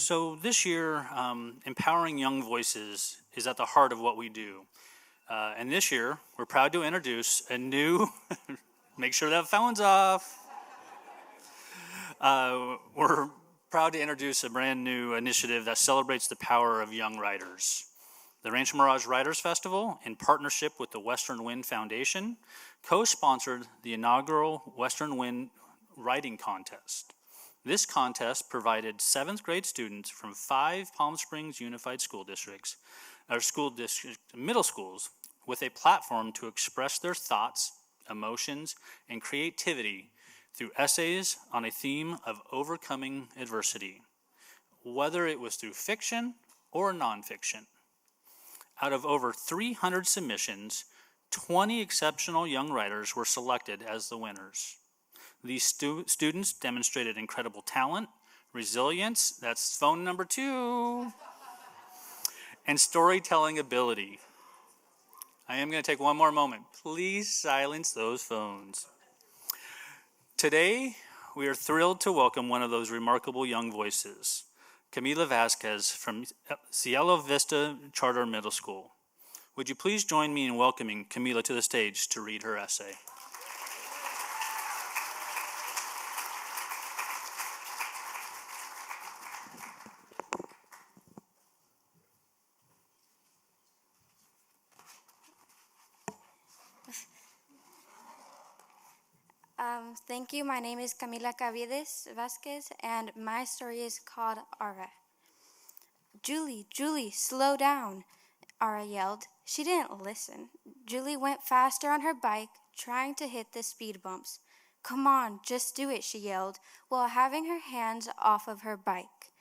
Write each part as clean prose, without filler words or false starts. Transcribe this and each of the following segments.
So this year, empowering young voices is at the heart of what we do. And this year, we're proud to introduce a new, make sure that phone's off. We're proud to introduce a brand new initiative that celebrates the power of young writers. The Rancho Mirage Writers Festival, in partnership with the Western Wind Foundation, co-sponsored the inaugural Western Wind Writing Contest. This contest provided 7th grade students from 5 Palm Springs Unified School Districts, or middle schools, with a platform to express their thoughts, emotions, and creativity through essays on a theme of overcoming adversity, whether it was through fiction or nonfiction. Out of over 300 submissions, 20 exceptional young writers were selected as the winners. These students demonstrated incredible talent, resilience, that's phone number 2, and storytelling ability. I am going to take one more moment. Please silence those phones. Today, we are thrilled to welcome one of those remarkable young voices, Camila Vasquez from Cielo Vista Charter Middle School. Would you please join me in welcoming Camila to the stage to read her essay? Thank you. My name is Camila Cavides Vasquez, and my story is called Ara. Julie, slow down, Ara yelled. She didn't listen. Julie went faster on her bike, trying to hit the speed bumps. Come on, just do it, she yelled, while having her hands off of her bike.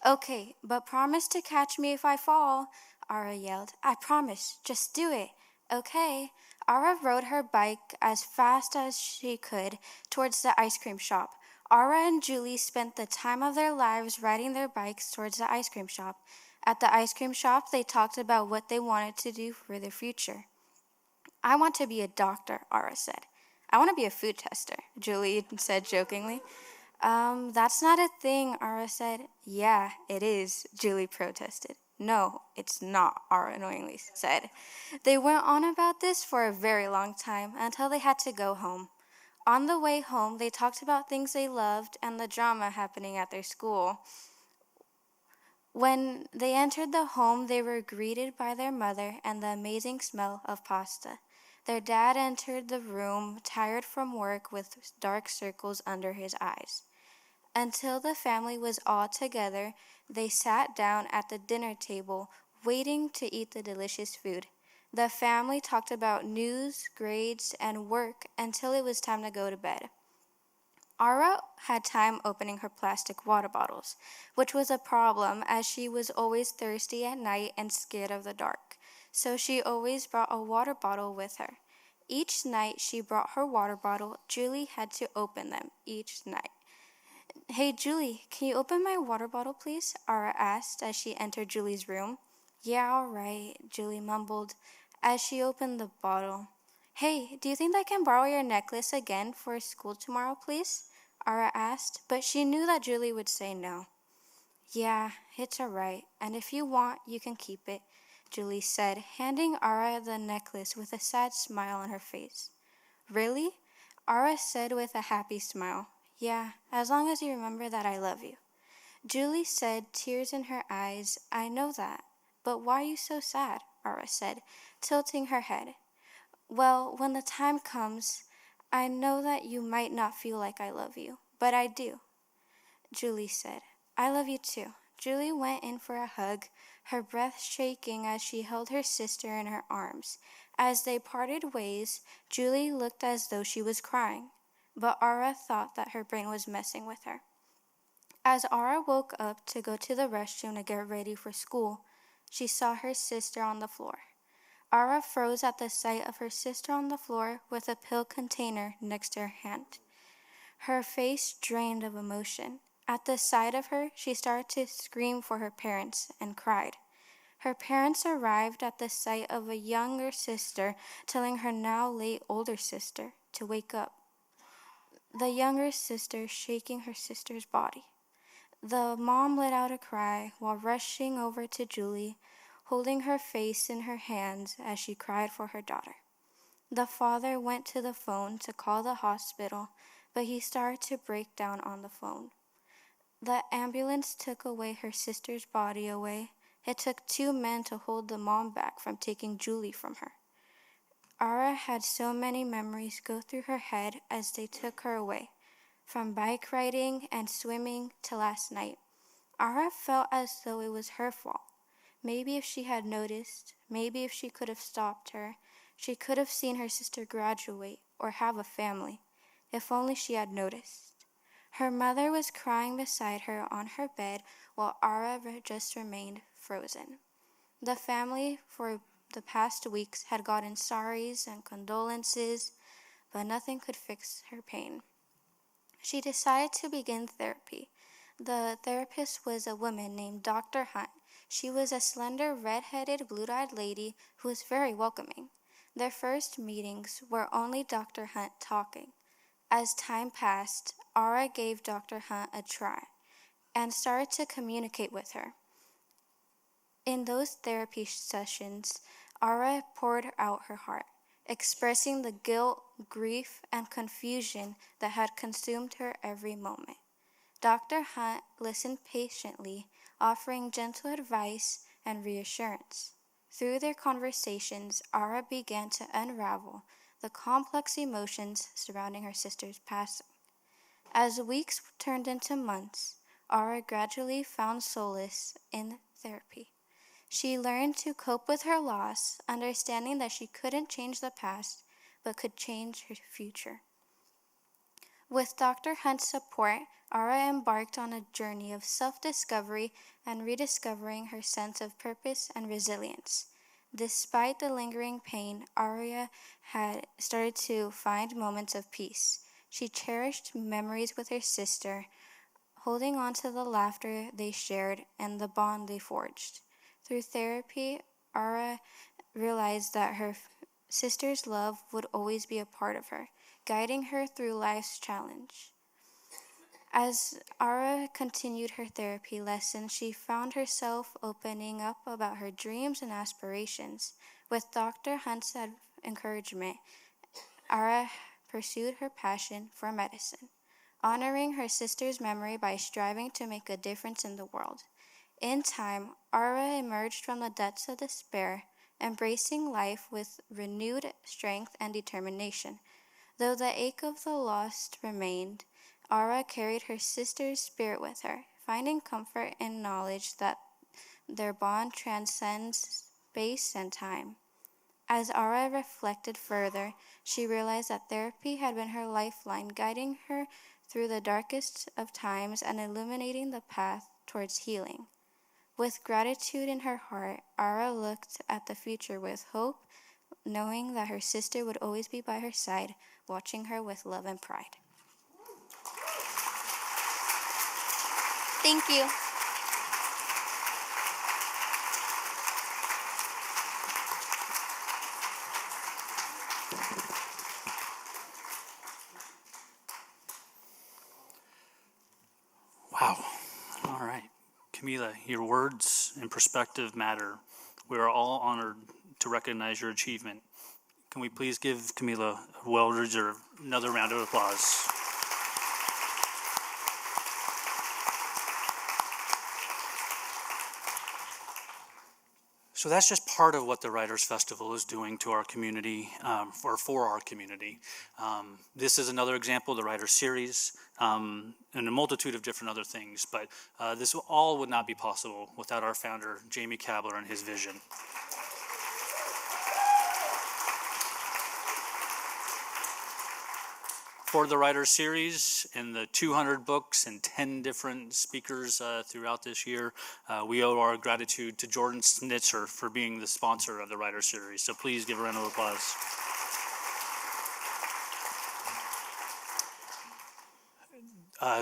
Okay, but promise to catch me if I fall, Ara yelled. I promise, just do it. Okay. Ara rode her bike as fast as she could towards the ice cream shop. Ara and Julie spent the time of their lives riding their bikes towards the ice cream shop. At the ice cream shop, they talked about what they wanted to do for their future. I want to be a doctor, Ara said. I want to be a food tester, Julie said jokingly. That's not a thing, Ara said. Yeah, it is, Julie protested. No, it's not, Ara annoyingly said. They went on about this for a very long time until they had to go home. On the way home, they talked about things they loved and the drama happening at their school. When they entered the home, they were greeted by their mother and the amazing smell of pasta. Their dad entered the room, tired from work with dark circles under his eyes. Until the family was all together, they sat down at the dinner table, waiting to eat the delicious food. The family talked about news, grades, and work until it was time to go to bed. Ara had time opening her plastic water bottles, which was a problem as she was always thirsty at night and scared of the dark. So she always brought a water bottle with her. Each night she brought her water bottle, Julie had to open them each night. Hey, Julie, can you open my water bottle, please? Ara asked as she entered Julie's room. Yeah, all right, Julie mumbled as she opened the bottle. Hey, do you think I can borrow your necklace again for school tomorrow, please? Ara asked, but she knew that Julie would say no. Yeah, it's all right, and if you want, you can keep it, Julie said, handing Ara the necklace with a sad smile on her face. Really? Ara said with a happy smile. Yeah, as long as you remember that I love you. Julie said, tears in her eyes. I know that. But why are you so sad? Ara said, tilting her head. Well, when the time comes, I know that you might not feel like I love you, but I do. Julie said, I love you too. Julie went in for a hug, her breath shaking as she held her sister in her arms. As they parted ways, Julie looked as though she was crying. But Ara thought that her brain was messing with her. As Ara woke up to go to the restroom to get ready for school, she saw her sister on the floor. Ara froze at the sight of her sister on the floor with a pill container next to her hand. Her face drained of emotion. At the sight of her, she started to scream for her parents and cried. Her parents arrived at the sight of a younger sister telling her now late older sister to wake up. The younger sister shaking her sister's body. The mom let out a cry while rushing over to Julie, holding her face in her hands as she cried for her daughter. The father went to the phone to call the hospital, but he started to break down on the phone. The ambulance took away her sister's body away. It took 2 men to hold the mom back from taking Julie from her. Ara had so many memories go through her head as they took her away, from bike riding and swimming to last night. Ara felt as though it was her fault. Maybe if she had noticed, maybe if she could have stopped her, she could have seen her sister graduate or have a family. If only she had noticed. Her mother was crying beside her on her bed while Ara just remained frozen. The family for the past weeks had gotten sorries and condolences, but nothing could fix her pain. She decided to begin therapy. The therapist was a woman named Dr. Hunt. She was a slender, red-headed, blue-eyed lady who was very welcoming. Their first meetings were only Dr. Hunt talking. As time passed, Ara gave Dr. Hunt a try and started to communicate with her. In those therapy sessions, Ara poured out her heart, expressing the guilt, grief, and confusion that had consumed her every moment. Dr. Hunt listened patiently, offering gentle advice and reassurance. Through their conversations, Ara began to unravel the complex emotions surrounding her sister's passing. As weeks turned into months, Ara gradually found solace in therapy. She learned to cope with her loss, understanding that she couldn't change the past, but could change her future. With Dr. Hunt's support, Ara embarked on a journey of self-discovery and rediscovering her sense of purpose and resilience. Despite the lingering pain, Ara had started to find moments of peace. She cherished memories with her sister, holding on to the laughter they shared and the bond they forged. Through therapy, Ara realized that her sister's love would always be a part of her, guiding her through life's challenge. As Ara continued her therapy lessons, she found herself opening up about her dreams and aspirations. With Dr. Hunt's encouragement, Ara pursued her passion for medicine, honoring her sister's memory by striving to make a difference in the world. In time, Ara emerged from the depths of despair, embracing life with renewed strength and determination. Though the ache of the lost remained, Ara carried her sister's spirit with her, finding comfort in knowledge that their bond transcends space and time. As Ara reflected further, she realized that therapy had been her lifeline, guiding her through the darkest of times and illuminating the path towards healing. With gratitude in her heart, Ara looked at the future with hope, knowing that her sister would always be by her side, watching her with love and pride. Thank you. Wow. All right. Camila, your words and perspective matter. We are all honored to recognize your achievement. Can we please give Camila a well-deserved another round of applause? So that's just part of what the Writers Festival is doing to our community, or for our community. This is another example, the Writers Series, and a multitude of different other things. But this all would not be possible without our founder, Jamie Kabler, and his vision. For the Writers Series and the 200 books and 10 different speakers throughout this year, we owe our gratitude to Jordan Snitzer for being the sponsor of the Writers Series. So please give a round of applause.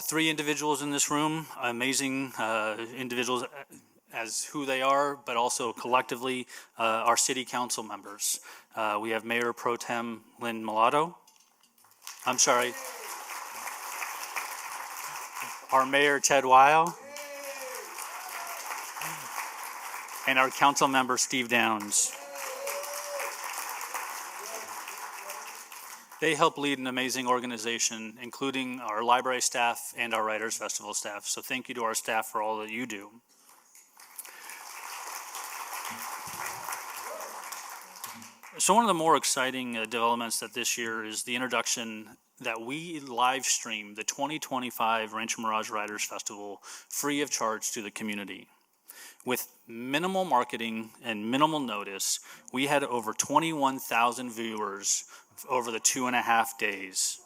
Three individuals in this room, amazing individuals as who they are, but also collectively our city council members. We have Mayor Pro Tem Lynn Mulatto. I'm sorry. Our Mayor Ted Weil. and our council member, Steve Downs. They help lead an amazing organization, including our library staff and our Writers Festival staff. So thank you to our staff for all that you do. So one of the more exciting developments that this year is the introduction that we live stream the 2025 Rancho Mirage Writers Festival free of charge to the community. With minimal marketing and minimal notice, we had over 21,000 viewers over the 2.5 days.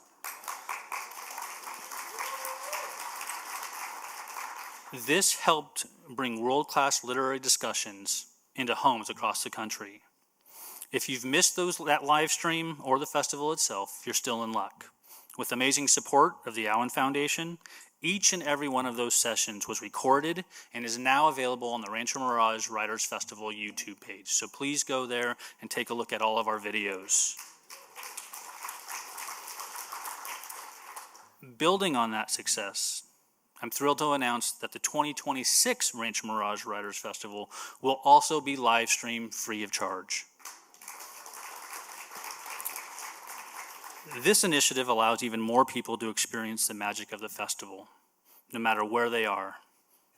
This helped bring world-class literary discussions into homes across the country. If you've missed that live stream or the festival itself, you're still in luck. With amazing support of the Allen Foundation, each and every one of those sessions was recorded and is now available on the Rancho Mirage Writers Festival YouTube page. So please go there and take a look at all of our videos. Building on that success, I'm thrilled to announce that the 2026 Rancho Mirage Writers Festival will also be live streamed free of charge. This initiative allows even more people to experience the magic of the festival, no matter where they are.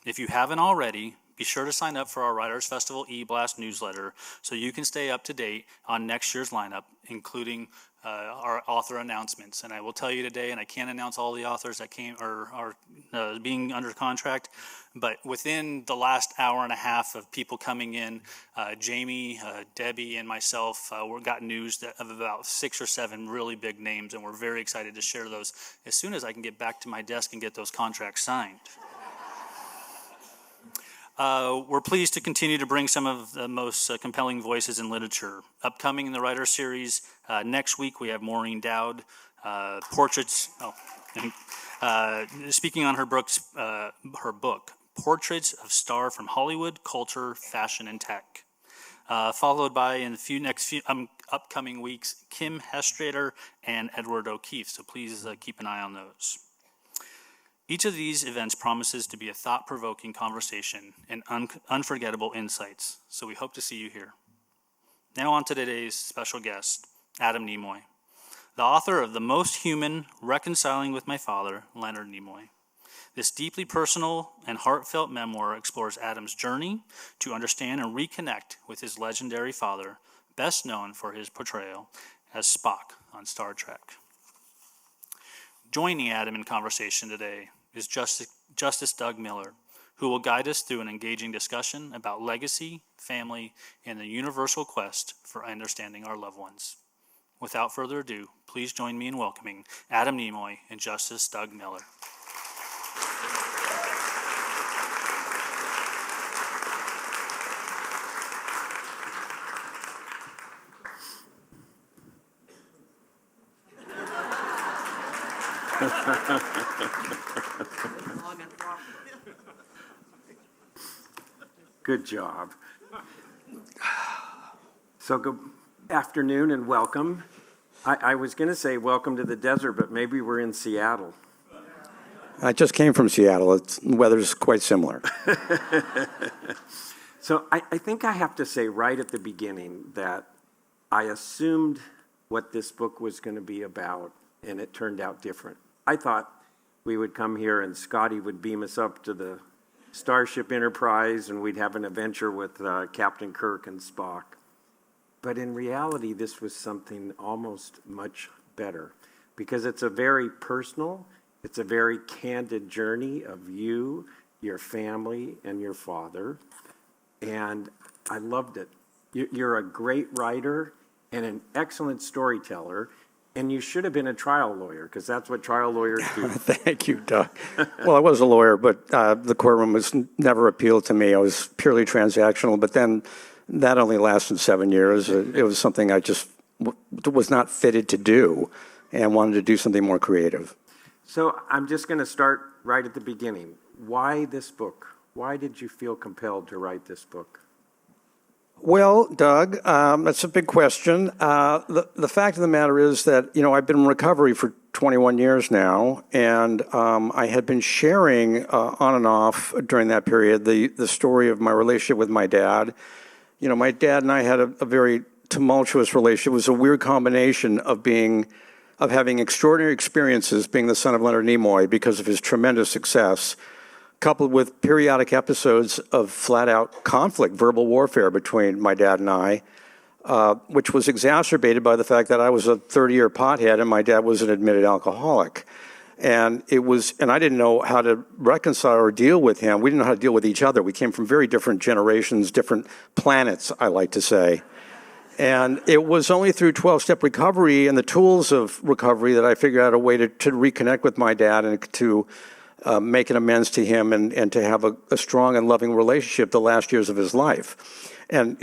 If you haven't already, be sure to sign up for our Writers Festival e-blast newsletter so you can stay up to date on next year's lineup, including our author announcements. And I will tell you today, and I can't announce all the authors that are being under contract, but within the last hour and a half of people coming in, Jamie, Debbie, and myself got news of about 6 or 7 really big names, and we're very excited to share those as soon as I can get back to my desk and get those contracts signed. We're pleased to continue to bring some of the most compelling voices in literature. Upcoming in the Writer Series, next week we have Maureen Dowd, portraits. Speaking on her book, Portraits of Star from Hollywood, Culture, Fashion, and Tech. Followed by in the upcoming weeks, Kim Hestrater and Edward O'Keefe. So please keep an eye on those. Each of these events promises to be a thought-provoking conversation and unforgettable insights, so we hope to see you here. Now on to today's special guest, Adam Nimoy, the author of the most human Reconciling With My Father, Leonard Nimoy. This deeply personal and heartfelt memoir explores Adam's journey to understand and reconnect with his legendary father, best known for his portrayal as Spock on Star Trek. Joining Adam in conversation today is Justice Doug Miller, who will guide us through an engaging discussion about legacy, family, and the universal quest for understanding our loved ones. Without further ado, please join me in welcoming Adam Nimoy and Justice Doug Miller. Good job. So good afternoon and welcome. I was going to say welcome to the desert, but maybe we're in Seattle. I just came from Seattle. The weather's quite similar. So I think I have to say right at the beginning that I assumed what this book was going to be about, and it turned out different. I thought we would come here and Scotty would beam us up to the Starship Enterprise and we'd have an adventure with Captain Kirk and Spock. But in reality, this was something almost much better because it's a very personal, it's a very candid journey of you, your family, and your father. And I loved it. You're a great writer and an excellent storyteller. And you should have been a trial lawyer, because that's what trial lawyers do. Thank you, Doug. Well, I was a lawyer, but the courtroom was never appealed to me. I was purely transactional, but then that only lasted 7 years. It was something I just was not fitted to do and wanted to do something more creative. So I'm just going to start right at the beginning. Why this book? Why did you feel compelled to write this book? Well, Doug, that's a big question. The fact of the matter is that, I've been in recovery for 21 years now, and I had been sharing on and off during that period the story of my relationship with my dad. My dad and I had a very tumultuous relationship. It was a weird combination of having extraordinary experiences being the son of Leonard Nimoy because of his tremendous success, coupled with periodic episodes of flat-out conflict, verbal warfare between my dad and I, which was exacerbated by the fact that I was a 30-year pothead and my dad was an admitted alcoholic. And I didn't know how to reconcile or deal with him. We didn't know how to deal with each other. We came from very different generations, different planets, I like to say. And it was only through 12-step recovery and the tools of recovery that I figured out a way to reconnect with my dad and to make an amends to him and to have a strong and loving relationship the last years of his life. And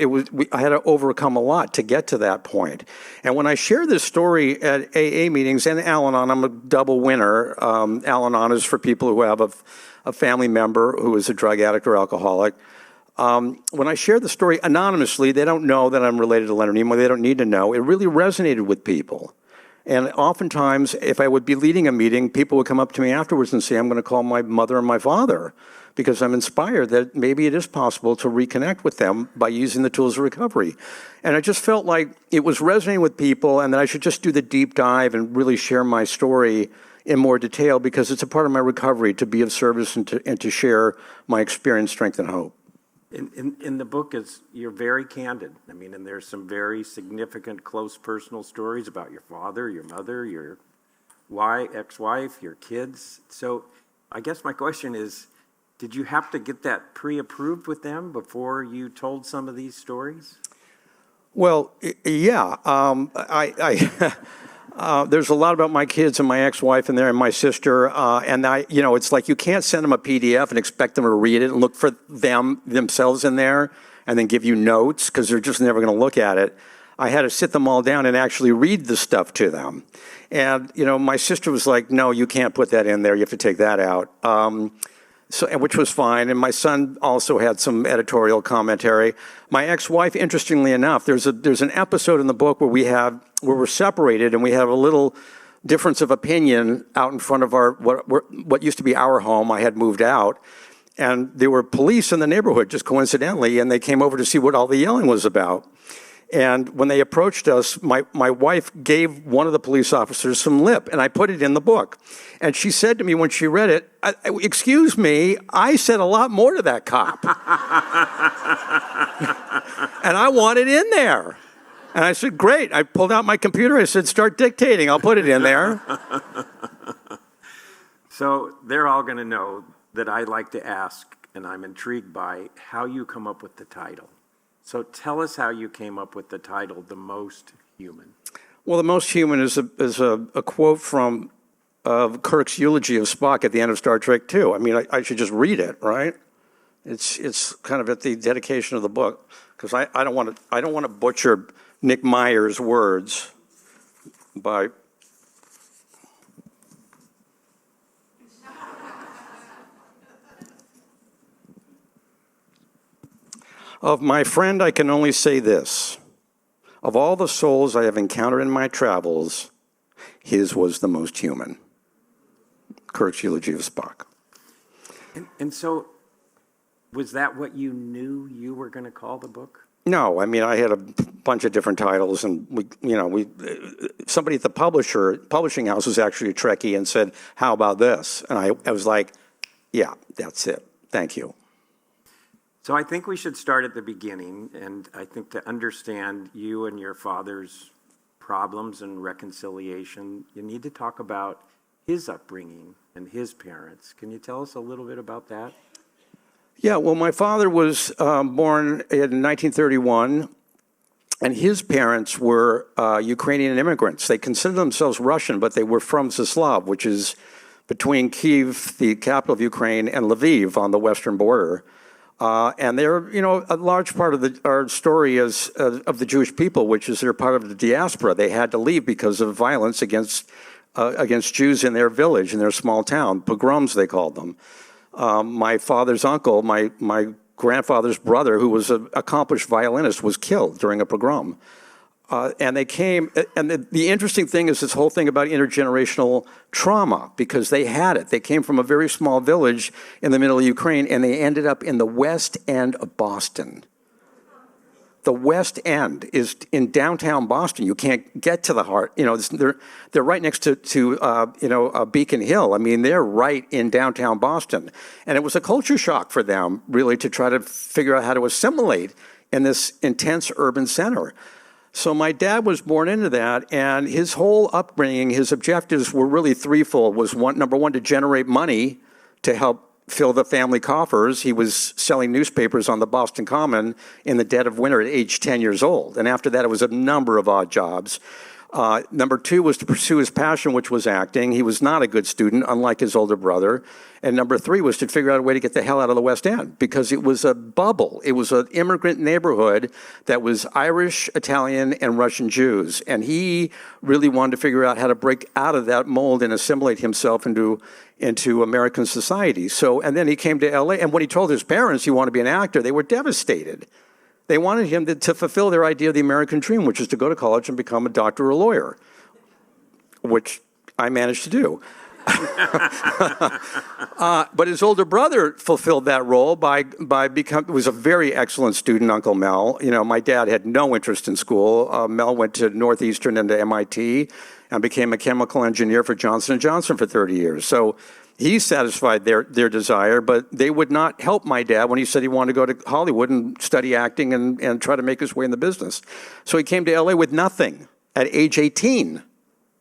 I had to overcome a lot to get to that point. And when I share this story at AA meetings and Al-Anon, I'm a double winner. Al-Anon is for people who have a family member who is a drug addict or alcoholic. When I share the story anonymously, they don't know that I'm related to Leonard Nimoy. They don't need to know. It really resonated with people. And oftentimes, if I would be leading a meeting, people would come up to me afterwards and say, I'm going to call my mother and my father because I'm inspired that maybe it is possible to reconnect with them by using the tools of recovery. And I just felt like it was resonating with people and that I should just do the deep dive and really share my story in more detail because it's a part of my recovery to be of service and to share my experience, strength, and hope. In the book, you're very candid. I mean, and there's some very significant, close personal stories about your father, your mother, your ex-wife, your kids. So I guess my question is, did you have to get that pre-approved with them before you told some of these stories? Well, yeah. There's a lot about my kids and my ex-wife in there and my sister. And it's like you can't send them a PDF and expect them to read it and look for themselves in there and then give you notes because they're just never going to look at it. I had to sit them all down and actually read the stuff to them. And, my sister was like, no, you can't put that in there. You have to take that out. Which was fine. And my son also had some editorial commentary. My ex-wife, interestingly enough, there's an episode in the book where we're separated and we have a little difference of opinion out in front of what used to be our home. I had moved out. And there were police in the neighborhood, just coincidentally, and they came over to see what all the yelling was about. And when they approached us, my wife gave one of the police officers some lip, and I put it in the book. And she said to me when she read it, excuse me, I said a lot more to that cop. And I want it in there. And I said, great. I pulled out my computer. I said, start dictating. I'll put it in there. So they're all going to know that I like to ask, and I'm intrigued by how you come up with the title. So tell us how you came up with the title, The Most Human. Well, The Most Human is a quote from Kirk's eulogy of Spock at the end of Star Trek II. I mean, I should just read it, right? It's kind of at the dedication of the book because I don't want to butcher Nick Meyer's words by. Of my friend, I can only say this. Of all the souls I have encountered in my travels, his was the most human. Kirk's eulogy of Spock. And so, was that what you knew you were going to call the book? No, I mean, I had a bunch of different titles, and somebody at the publishing house was actually a Trekkie and said, how about this? And I was like, yeah, that's it. Thank you. So I think we should start at the beginning, and I think to understand you and your father's problems and reconciliation, you need to talk about his upbringing and his parents. Can you tell us a little bit about that? Yeah, well, my father was born in 1931, and his parents were Ukrainian immigrants. They considered themselves Russian, but they were from Zaslav, which is between Kyiv, the capital of Ukraine, and Lviv on the western border. And they're, a large part of our story is of the Jewish people, which is they're part of the diaspora. They had to leave because of violence against Jews in their village, in their small town. Pogroms, they called them. My father's uncle, my grandfather's brother, who was an accomplished violinist, was killed during a pogrom. And they came, and the interesting thing is this whole thing about intergenerational trauma, because they had it. They came from a very small village in the middle of Ukraine, and they ended up in the West End of Boston. The West End is in downtown Boston. You can't get to the heart. They're right next to Beacon Hill. I mean, they're right in downtown Boston. And it was a culture shock for them, really, to try to figure out how to assimilate in this intense urban center. So my dad was born into that, and his whole upbringing, his objectives were really threefold. Number one, to generate money to help fill the family coffers. He was selling newspapers on the Boston Common in the dead of winter at age 10 years old. And after that, it was a number of odd jobs. Number two was to pursue his passion, which was acting. He was not a good student, unlike his older brother. And number three was to figure out a way to get the hell out of the West End, because it was a bubble. It was an immigrant neighborhood that was Irish, Italian, and Russian Jews. And he really wanted to figure out how to break out of that mold and assimilate himself into American society. And then he came to LA, and when he told his parents he wanted to be an actor, they were devastated. They wanted him to fulfill their idea of the American dream, which is to go to college and become a doctor or a lawyer, which I managed to do. But his older brother fulfilled that role by was a very excellent student, Uncle Mel. My dad had no interest in school. Mel went to Northeastern and to MIT and became a chemical engineer for Johnson & Johnson for 30 years. So he satisfied their desire, but they would not help my dad when he said he wanted to go to Hollywood and study acting and try to make his way in the business. So he came to LA with nothing at age 18.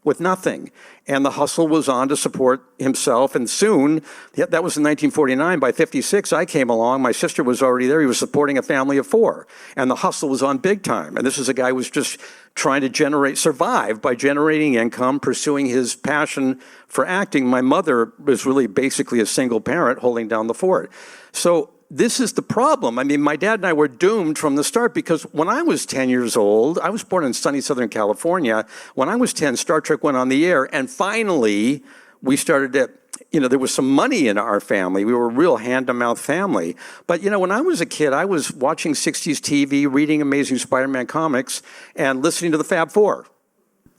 With nothing. And the hustle was on to support himself. And soon, that was in 1949, by 56, I came along. My sister was already there. He was supporting a family of four. And the hustle was on big time. And this is a guy who was just trying to survive by generating income, pursuing his passion for acting. My mother was really basically a single parent holding down the fort. So this is the problem. I mean, my dad and I were doomed from the start, because when I was 10 years old, I was born in sunny Southern California. When I was 10, Star Trek went on the air, and finally we started to, there was some money in our family. We were a real hand-to-mouth family. But, when I was a kid, I was watching 60s TV, reading Amazing Spider-Man comics, and listening to the Fab Four.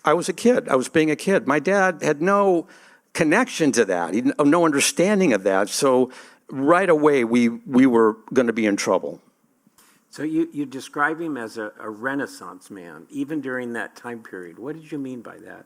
I was a kid. I was being a kid. My dad had no connection to that. He had no understanding of that. So right away, we were going to be in trouble. So you describe him as a Renaissance man, even during that time period. What did you mean by that?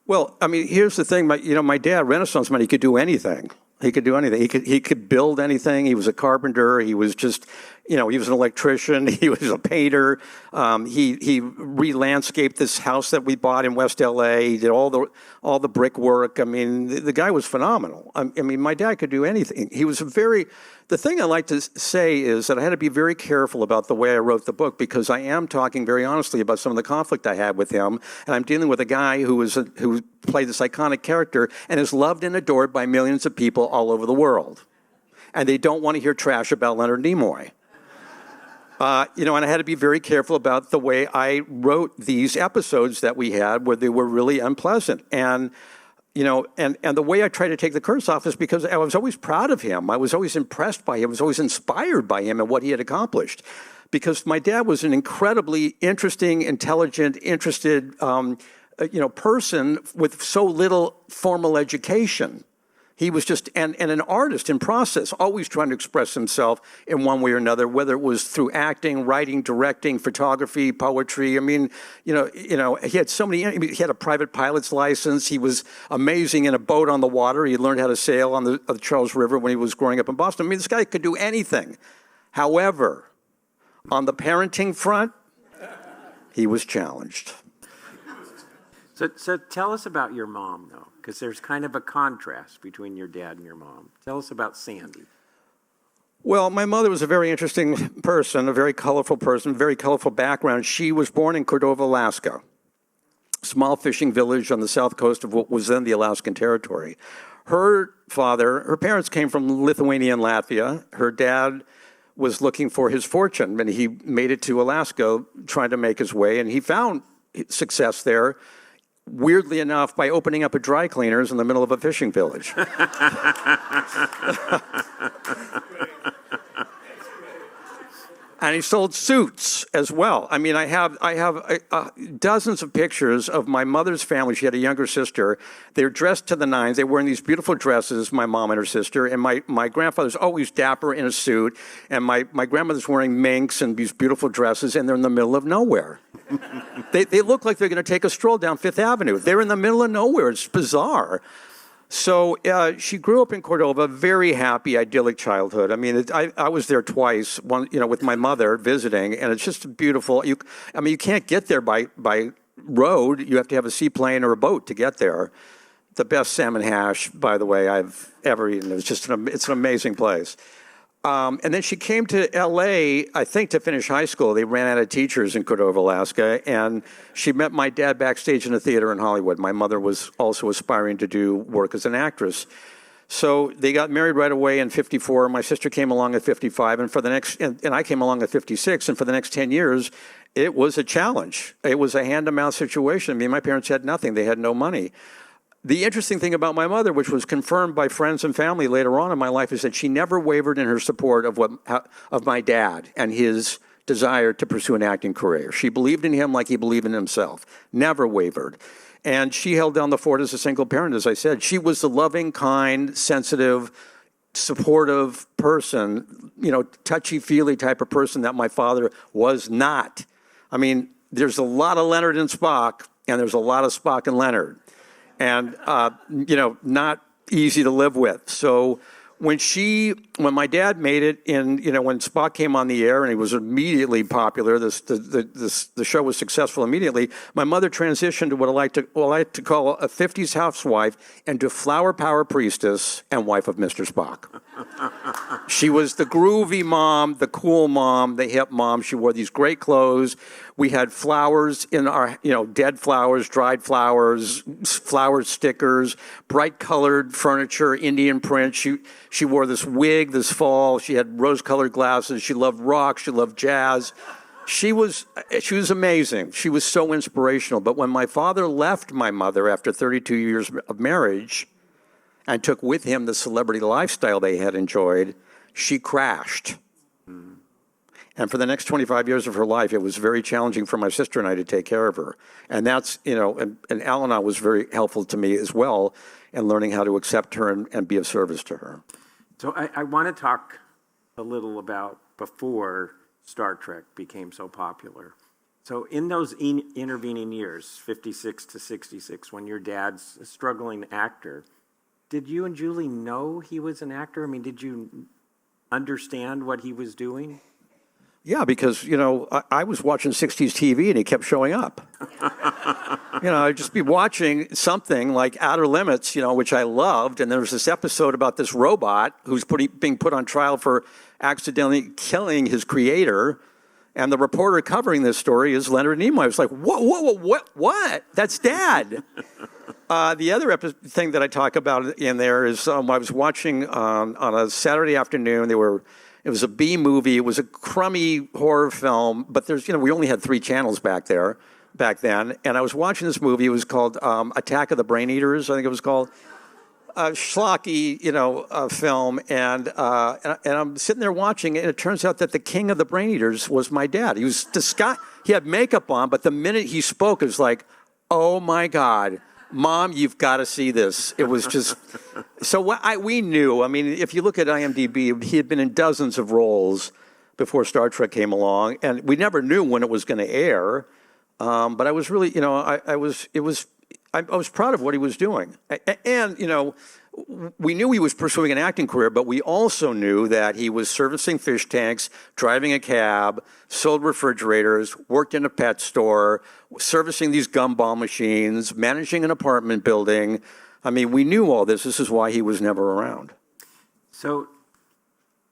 Well, I mean, here's the thing. My dad, Renaissance man, he could do anything. He could do anything. He could build anything. He was a carpenter. He was just, he was an electrician. He was a painter. He re-landscaped this house that we bought in West LA. He did all the brickwork. I mean, the guy was phenomenal. I mean, my dad could do anything. He was the thing I like to say is that I had to be very careful about the way I wrote the book, because I am talking very honestly about some of the conflict I had with him, and I'm dealing with a guy who played this iconic character and is loved and adored by millions of people all over the world, and they don't want to hear trash about Leonard Nimoy. And I had to be very careful about the way I wrote these episodes that we had, where they were really unpleasant. And the way I tried to take the curse off is because I was always proud of him. I was always impressed by him. I was always inspired by him and what he had accomplished. Because my dad was an incredibly interesting, intelligent, interested, person with so little formal education. He was just and an artist in process, always trying to express himself in one way or another, whether it was through acting, writing, directing, photography, poetry. I mean, he had so many. He had a private pilot's license. He was amazing in a boat on the water. He learned how to sail on the Charles River when he was growing up in Boston. I mean, this guy could do anything. However, on the parenting front, he was challenged. So tell us about your mom, though, because there's kind of a contrast between your dad and your mom. Tell us about Sandy. Well, my mother was a very interesting person, a very colorful person, very colorful background. She was born in Cordova, Alaska, a small fishing village on the south coast of what was then the Alaskan Territory. Her parents came from Lithuania and Latvia. Her dad was looking for his fortune, and he made it to Alaska trying to make his way, and he found success there, weirdly enough, by opening up a dry cleaners in the middle of a fishing village. And he sold suits as well. I mean, I have dozens of pictures of my mother's family. She had a younger sister. They're dressed to the nines. They're wearing these beautiful dresses, my mom and her sister. And my grandfather's always dapper in a suit. And my grandmother's wearing minks and these beautiful dresses, and they're in the middle of nowhere. They look like they're going to take a stroll down Fifth Avenue. They're in the middle of nowhere. It's bizarre. So she grew up in Cordova, very happy, idyllic childhood. I mean, I was there twice, with my mother visiting, and it's just beautiful. You can't get there by road. You have to have a seaplane or a boat to get there. The best salmon hash, by the way, I've ever eaten. It's an amazing place. And then she came to L.A., I think, to finish high school. They ran out of teachers in Cordova, Alaska, and she met my dad backstage in a theater in Hollywood. My mother was also aspiring to do work as an actress. So they got married right away in 54. My sister came along at 55, and I came along at 56, and for the next 10 years, it was a challenge. It was a hand-to-mouth situation. I mean, my parents had nothing. They had no money. The interesting thing about my mother, which was confirmed by friends and family later on in my life, is that she never wavered in her support of my dad and his desire to pursue an acting career. She believed in him like he believed in himself, never wavered. And she held down the fort as a single parent, as I said. She was the loving, kind, sensitive, supportive person, touchy-feely type of person that my father was not. I mean, there's a lot of Leonard and Spock, and there's a lot of Spock and Leonard. And, not easy to live with. So when my dad made it when Spock came on the air and he was immediately popular, the show was successful immediately, my mother transitioned to what I like to call a 50s housewife and to flower power priestess and wife of Mr. Spock. She was the groovy mom, the cool mom, the hip mom. She wore these great clothes. We had flowers in our, dead flowers, dried flowers, flower stickers, bright-colored furniture, Indian print. She wore this wig this fall. She had rose-colored glasses. She loved rock. She loved jazz. She was amazing. She was so inspirational. But when my father left my mother after 32 years of marriage and took with him the celebrity lifestyle they had enjoyed, she crashed. And for the next 25 years of her life, it was very challenging for my sister and I to take care of her. And that's, and Alana was very helpful to me as well in learning how to accept her and be of service to her. So I want to talk a little about before Star Trek became so popular. So in those intervening years, 56 to 66, when your dad's a struggling actor, did you and Julie know he was an actor? I mean, did you understand what he was doing? Yeah, because, I was watching 60s TV and he kept showing up. I'd just be watching something like Outer Limits, which I loved. And there was this episode about this robot who's being put on trial for accidentally killing his creator. And the reporter covering this story is Leonard Nimoy. I was like, what? That's Dad. The other thing that I talk about in there is I was watching on a Saturday afternoon. It was a B movie. It was a crummy horror film, but we only had 3 channels back then. And I was watching this movie. It was called Attack of the Brain Eaters, I think it was called. A schlocky, film. And I'm sitting there watching it, and it turns out that the king of the Brain Eaters was my dad. He was disguised. He had makeup on, but the minute he spoke, it was like, oh my God, Mom, you've got to see this. It was just, so we knew. I mean, if you look at IMDb, he had been in dozens of roles before Star Trek came along, and we never knew when it was going to air. But I was really, I was proud of what he was doing. And, we knew he was pursuing an acting career, but we also knew that he was servicing fish tanks, driving a cab, sold refrigerators, worked in a pet store, servicing these gumball machines, managing an apartment building. I mean, we knew all this. This is why he was never around. So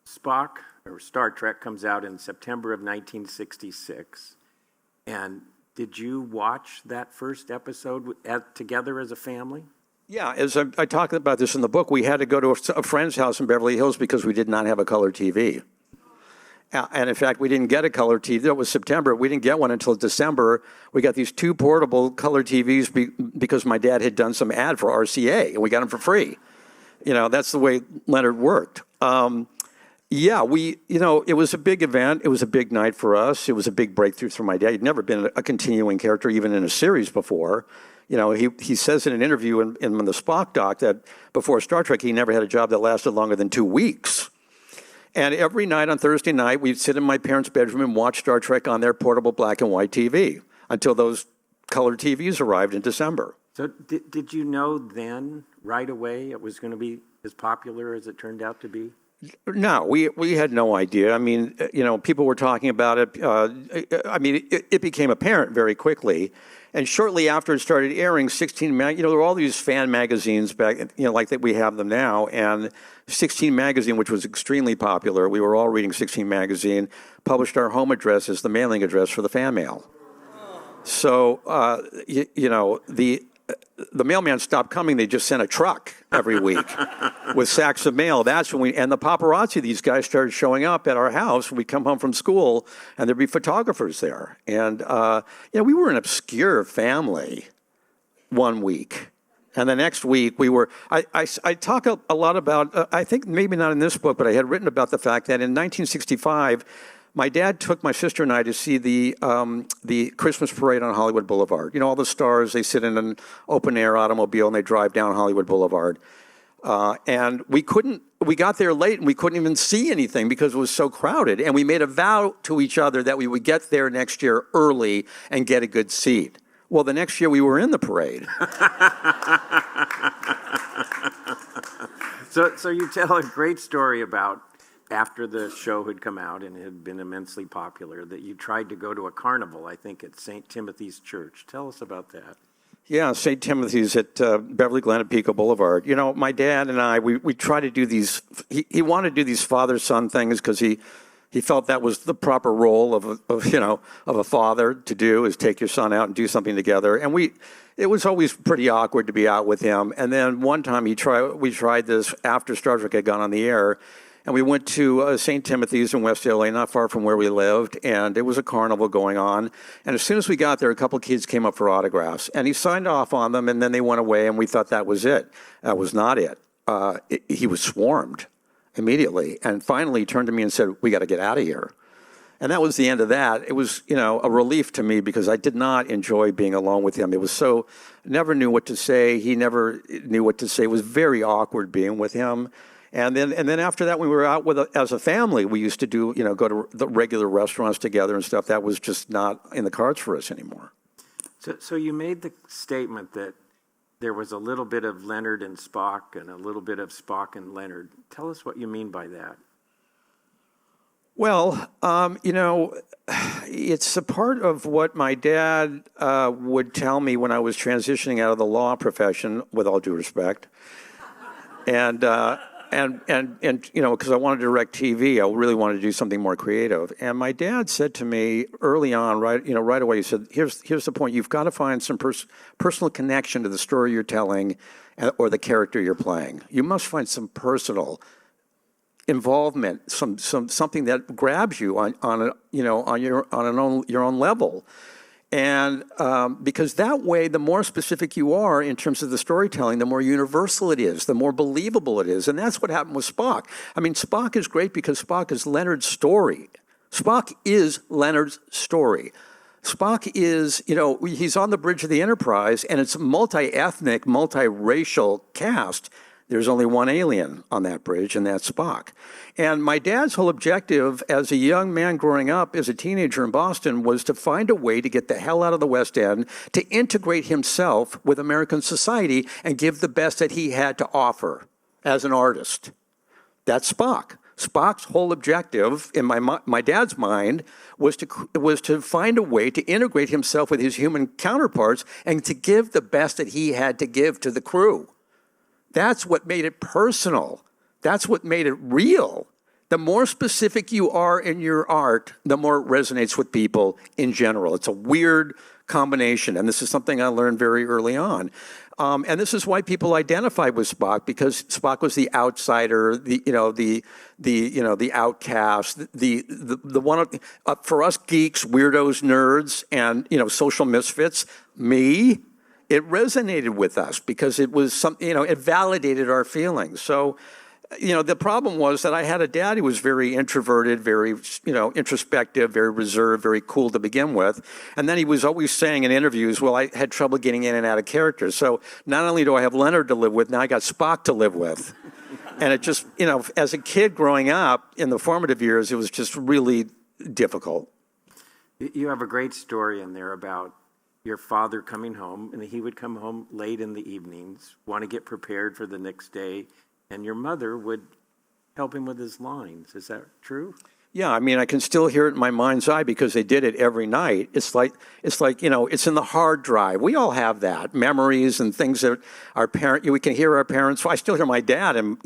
Spock, or Star Trek, comes out in September of 1966. And did you watch that first episode together as a family? Yeah, as I talk about this in the book, we had to go to a friend's house in Beverly Hills because we did not have a color TV. And in fact, we didn't get a color TV. That was September. We didn't get one until December. We got these 2 portable color TVs because my dad had done some ad for RCA, and we got them for free. That's the way Leonard worked. Yeah, it was a big event. It was a big night for us. It was a big breakthrough for my dad. He'd never been a continuing character, even in a series before. He says in an interview in the Spock doc that before Star Trek, he never had a job that lasted longer than 2 weeks. And every night on Thursday night, we'd sit in my parents' bedroom and watch Star Trek on their portable black and white TV until those color TVs arrived in December. So did you know then, right away, it was going to be as popular as it turned out to be? No, we had no idea. I mean, people were talking about it. It became apparent very quickly. And shortly after it started airing, there were all these fan magazines back, like that we have them now. And 16 magazine, which was extremely popular, we were all reading 16 magazine, published our home address as the mailing address for the fan mail. So, the mailman stopped coming. They just sent a truck every week with sacks of mail. That's when and the paparazzi, these guys started showing up at our house. We'd come home from school and there'd be photographers there. And, we were an obscure family one week. And the next week we were, I talk a lot about, I think maybe not in this book, but I had written about the fact that in 1965, my dad took my sister and I to see the Christmas parade on Hollywood Boulevard. All the stars, they sit in an open-air automobile and they drive down Hollywood Boulevard. And we got there late and we couldn't even see anything because it was so crowded. And we made a vow to each other that we would get there next year early and get a good seat. Well, the next year we were in the parade. So you tell a great story about after the show had come out and it had been immensely popular, that you tried to go to a carnival, I think, at St. Timothy's Church. Tell us about that. Yeah, St. Timothy's at Beverly Glen at Pico Boulevard. My dad and I, we tried to do these, he wanted to do these father-son things because he felt that was the proper role of a father to do, is take your son out and do something together. And it was always pretty awkward to be out with him. And then one time we tried this after Star Trek had gone on the air. And we went to St. Timothy's in West LA, not far from where we lived, and there was a carnival going on. And as soon as we got there, a couple of kids came up for autographs, and he signed off on them, and then they went away, and we thought that was it. That was not it. He was swarmed immediately, and finally he turned to me and said, "We got to get out of here." And that was the end of that. It was, a relief to me because I did not enjoy being alone with him. It was never knew what to say. He never knew what to say. It was very awkward being with him. And then after that, when we were out as a family, we used to go to the regular restaurants together and stuff. That was just not in the cards for us anymore. So you made the statement that there was a little bit of Leonard and Spock and a little bit of Spock and Leonard. Tell us what you mean by that. Well, it's a part of what my dad would tell me when I was transitioning out of the law profession, with all due respect. And because I wanted to direct TV, I really wanted to do something more creative. And my dad said to me early on, right away, he said, here's the point. You've got to find some personal connection to the story you're telling or the character you're playing. You must find some personal involvement, something that grabs you on your own level. And because that way, the more specific you are in terms of the storytelling, the more universal it is, the more believable it is. And that's what happened with Spock. I mean, Spock is great because Spock is Leonard's story. Spock is Leonard's story. Spock is, he's on the bridge of the Enterprise, and it's a multi-ethnic, multi-racial cast. There's only one alien on that bridge, and that's Spock. And my dad's whole objective as a young man growing up as a teenager in Boston was to find a way to get the hell out of the West End, to integrate himself with American society and give the best that he had to offer as an artist. That's Spock. Spock's whole objective, in my dad's mind, was to find a way to integrate himself with his human counterparts and to give the best that he had to give to the crew. That's what made it personal. That's what made it real. The more specific you are in your art, the more it resonates with people in general. It's a weird combination, and this is something I learned very early on. And this is why people identify with Spock, because Spock was the outsider, the outcast, the one for us geeks, weirdos, nerds, and social misfits. Me. It resonated with us because it was it validated our feelings. So the problem was that I had a dad who was very introverted, very, introspective, very reserved, very cool to begin with. And then he was always saying in interviews, well, I had trouble getting in and out of character. So not only do I have Leonard to live with, now I got Spock to live with. And it just, as a kid growing up in the formative years, it was just really difficult. You have a great story in there about your father coming home, and he would come home late in the evenings, want to get prepared for the next day, and your mother would help him with his lines. Is that true? Yeah, I mean, I can still hear it in my mind's eye because they did it every night. It's like it's in the hard drive. We all have that, memories and things that we can hear our parents. I still hear my dad, and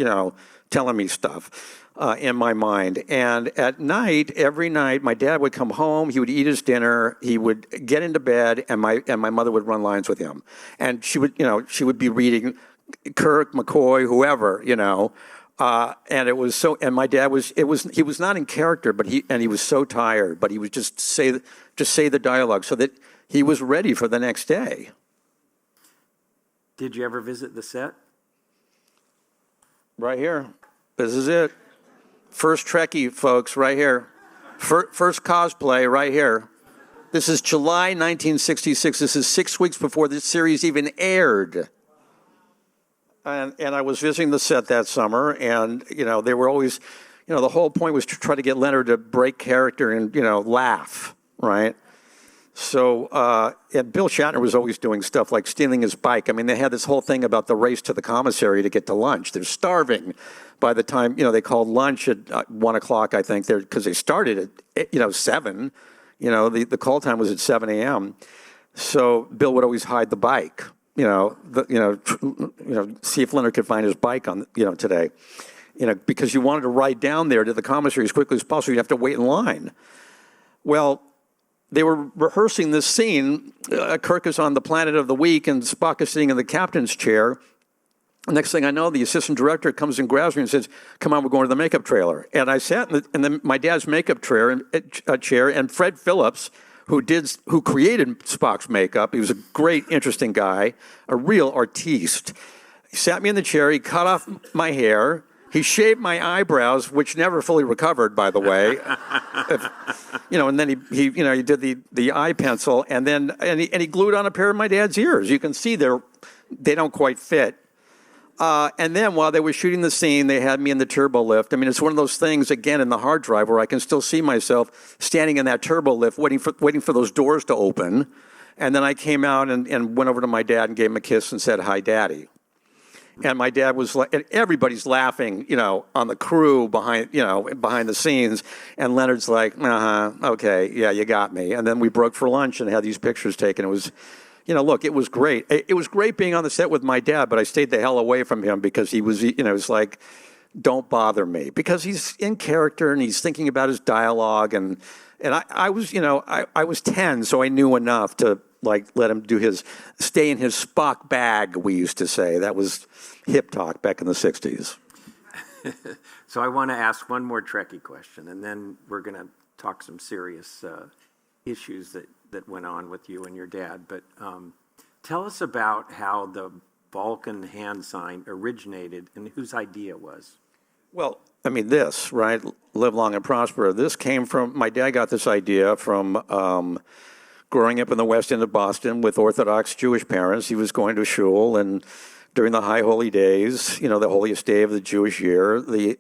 telling me stuff in my mind. And at night, every night, my dad would come home. He would eat his dinner. He would get into bed, and my mother would run lines with him. And she would be reading Kirk, McCoy, whoever, and it was so. And my dad he was not in character, but he was so tired, but he would just say the dialogue so that he was ready for the next day. Did you ever visit the set? Right here. This is it. First Trekkie, folks, right here. First cosplay, right here. This is July 1966. This is 6 weeks before the series even aired. And I was visiting the set that summer, and, they were always, the whole point was to try to get Leonard to break character and, laugh, right? So, and Bill Shatner was always doing stuff like stealing his bike. I mean, they had this whole thing about the race to the commissary to get to lunch. They're starving by the time, they called lunch at 1 o'clock, I think, because they started at, 7. The call time was at 7 a.m. So Bill would always hide the bike. See if Leonard could find his bike on, today, because you wanted to ride down there to the commissary as quickly as possible. You'd have to wait in line. Well, they were rehearsing this scene. Kirk is on the Planet of the Week, and Spock is sitting in the captain's chair. Next thing I know, the assistant director comes and grabs me and says, "Come on, we're going to the makeup trailer." And I sat in my dad's makeup chair, and Fred Phillips, who created Spock's makeup. He was a great, interesting guy, a real artiste. He sat me in the chair. He cut off my hair. He shaved my eyebrows, which never fully recovered, by the way. And then he did the eye pencil, and he glued on a pair of my dad's ears. You can see they don't quite fit. And then while they were shooting the scene, they had me in the turbo lift. I mean, it's one of those things, again, in the hard drive where I can still see myself standing in that turbo lift waiting for those doors to open. And then I came out and went over to my dad and gave him a kiss and said, "Hi, Daddy." And my dad was like, and everybody's laughing, on the crew behind the scenes. And Leonard's like, okay, yeah, you got me. And then we broke for lunch and had these pictures taken. It was... look, it was great. It was great being on the set with my dad, but I stayed the hell away from him because he was, it was like, don't bother me. Because he's in character and he's thinking about his dialogue. And I was, I was 10, so I knew enough to, let him stay in his Spock bag, we used to say. That was hip talk back in the 60s. So I want to ask one more Trekkie question, and then we're going to talk some serious issues that went on with you and your dad. But tell us about how the Vulcan hand sign originated and whose idea it was. Well, I mean, this, right? Live long and prosper. This came from, my dad got this idea from growing up in the West End of Boston with Orthodox Jewish parents. He was going to shul, and during the high holy days, the holiest day of the Jewish year, the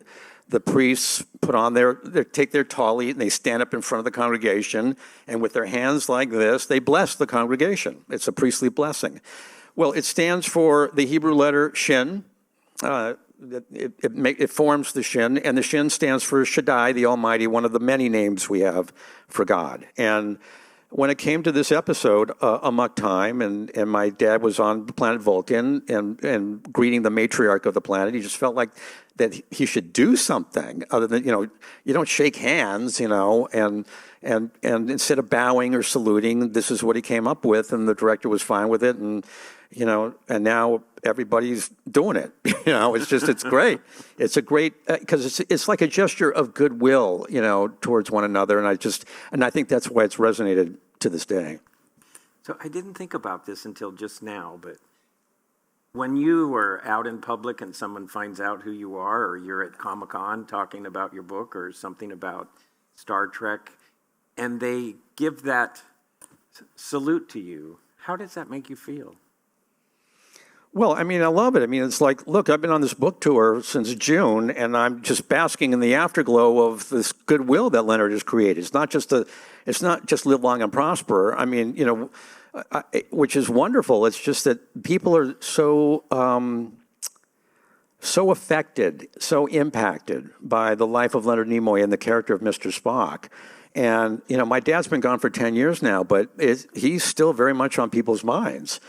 priests put on they take their tallit and they stand up in front of the congregation, and with their hands like this, they bless the congregation. It's a priestly blessing. Well, it stands for the Hebrew letter Shin. It forms the Shin, and the Shin stands for Shaddai, the Almighty, one of the many names we have for God. And when it came to this episode, Amok Time, and my dad was on the planet Vulcan and greeting the matriarch of the planet, he just felt like that he should do something other than, you don't shake hands, and instead of bowing or saluting, this is what he came up with, and the director was fine with it, and now everybody's doing it. It's great. It's a great, because it's like a gesture of goodwill, towards one another, and I think that's why it's resonated to this day. So I didn't think about this until just now, but When you were out in public and someone finds out who you are, or you're at Comic-Con talking about your book or something about Star Trek, and they give that salute to you, how does that make you feel? Well, I mean, I love it. I mean, it's like, look, I've been on this book tour since June, and I'm just basking in the afterglow of this goodwill that Leonard has created. It's not just live long and prosper. I mean, you know, which is wonderful. It's just that people are so affected, so impacted by the life of Leonard Nimoy and the character of Mr. Spock. And, you know, my dad's been gone for 10 years now, but he's still very much on people's minds.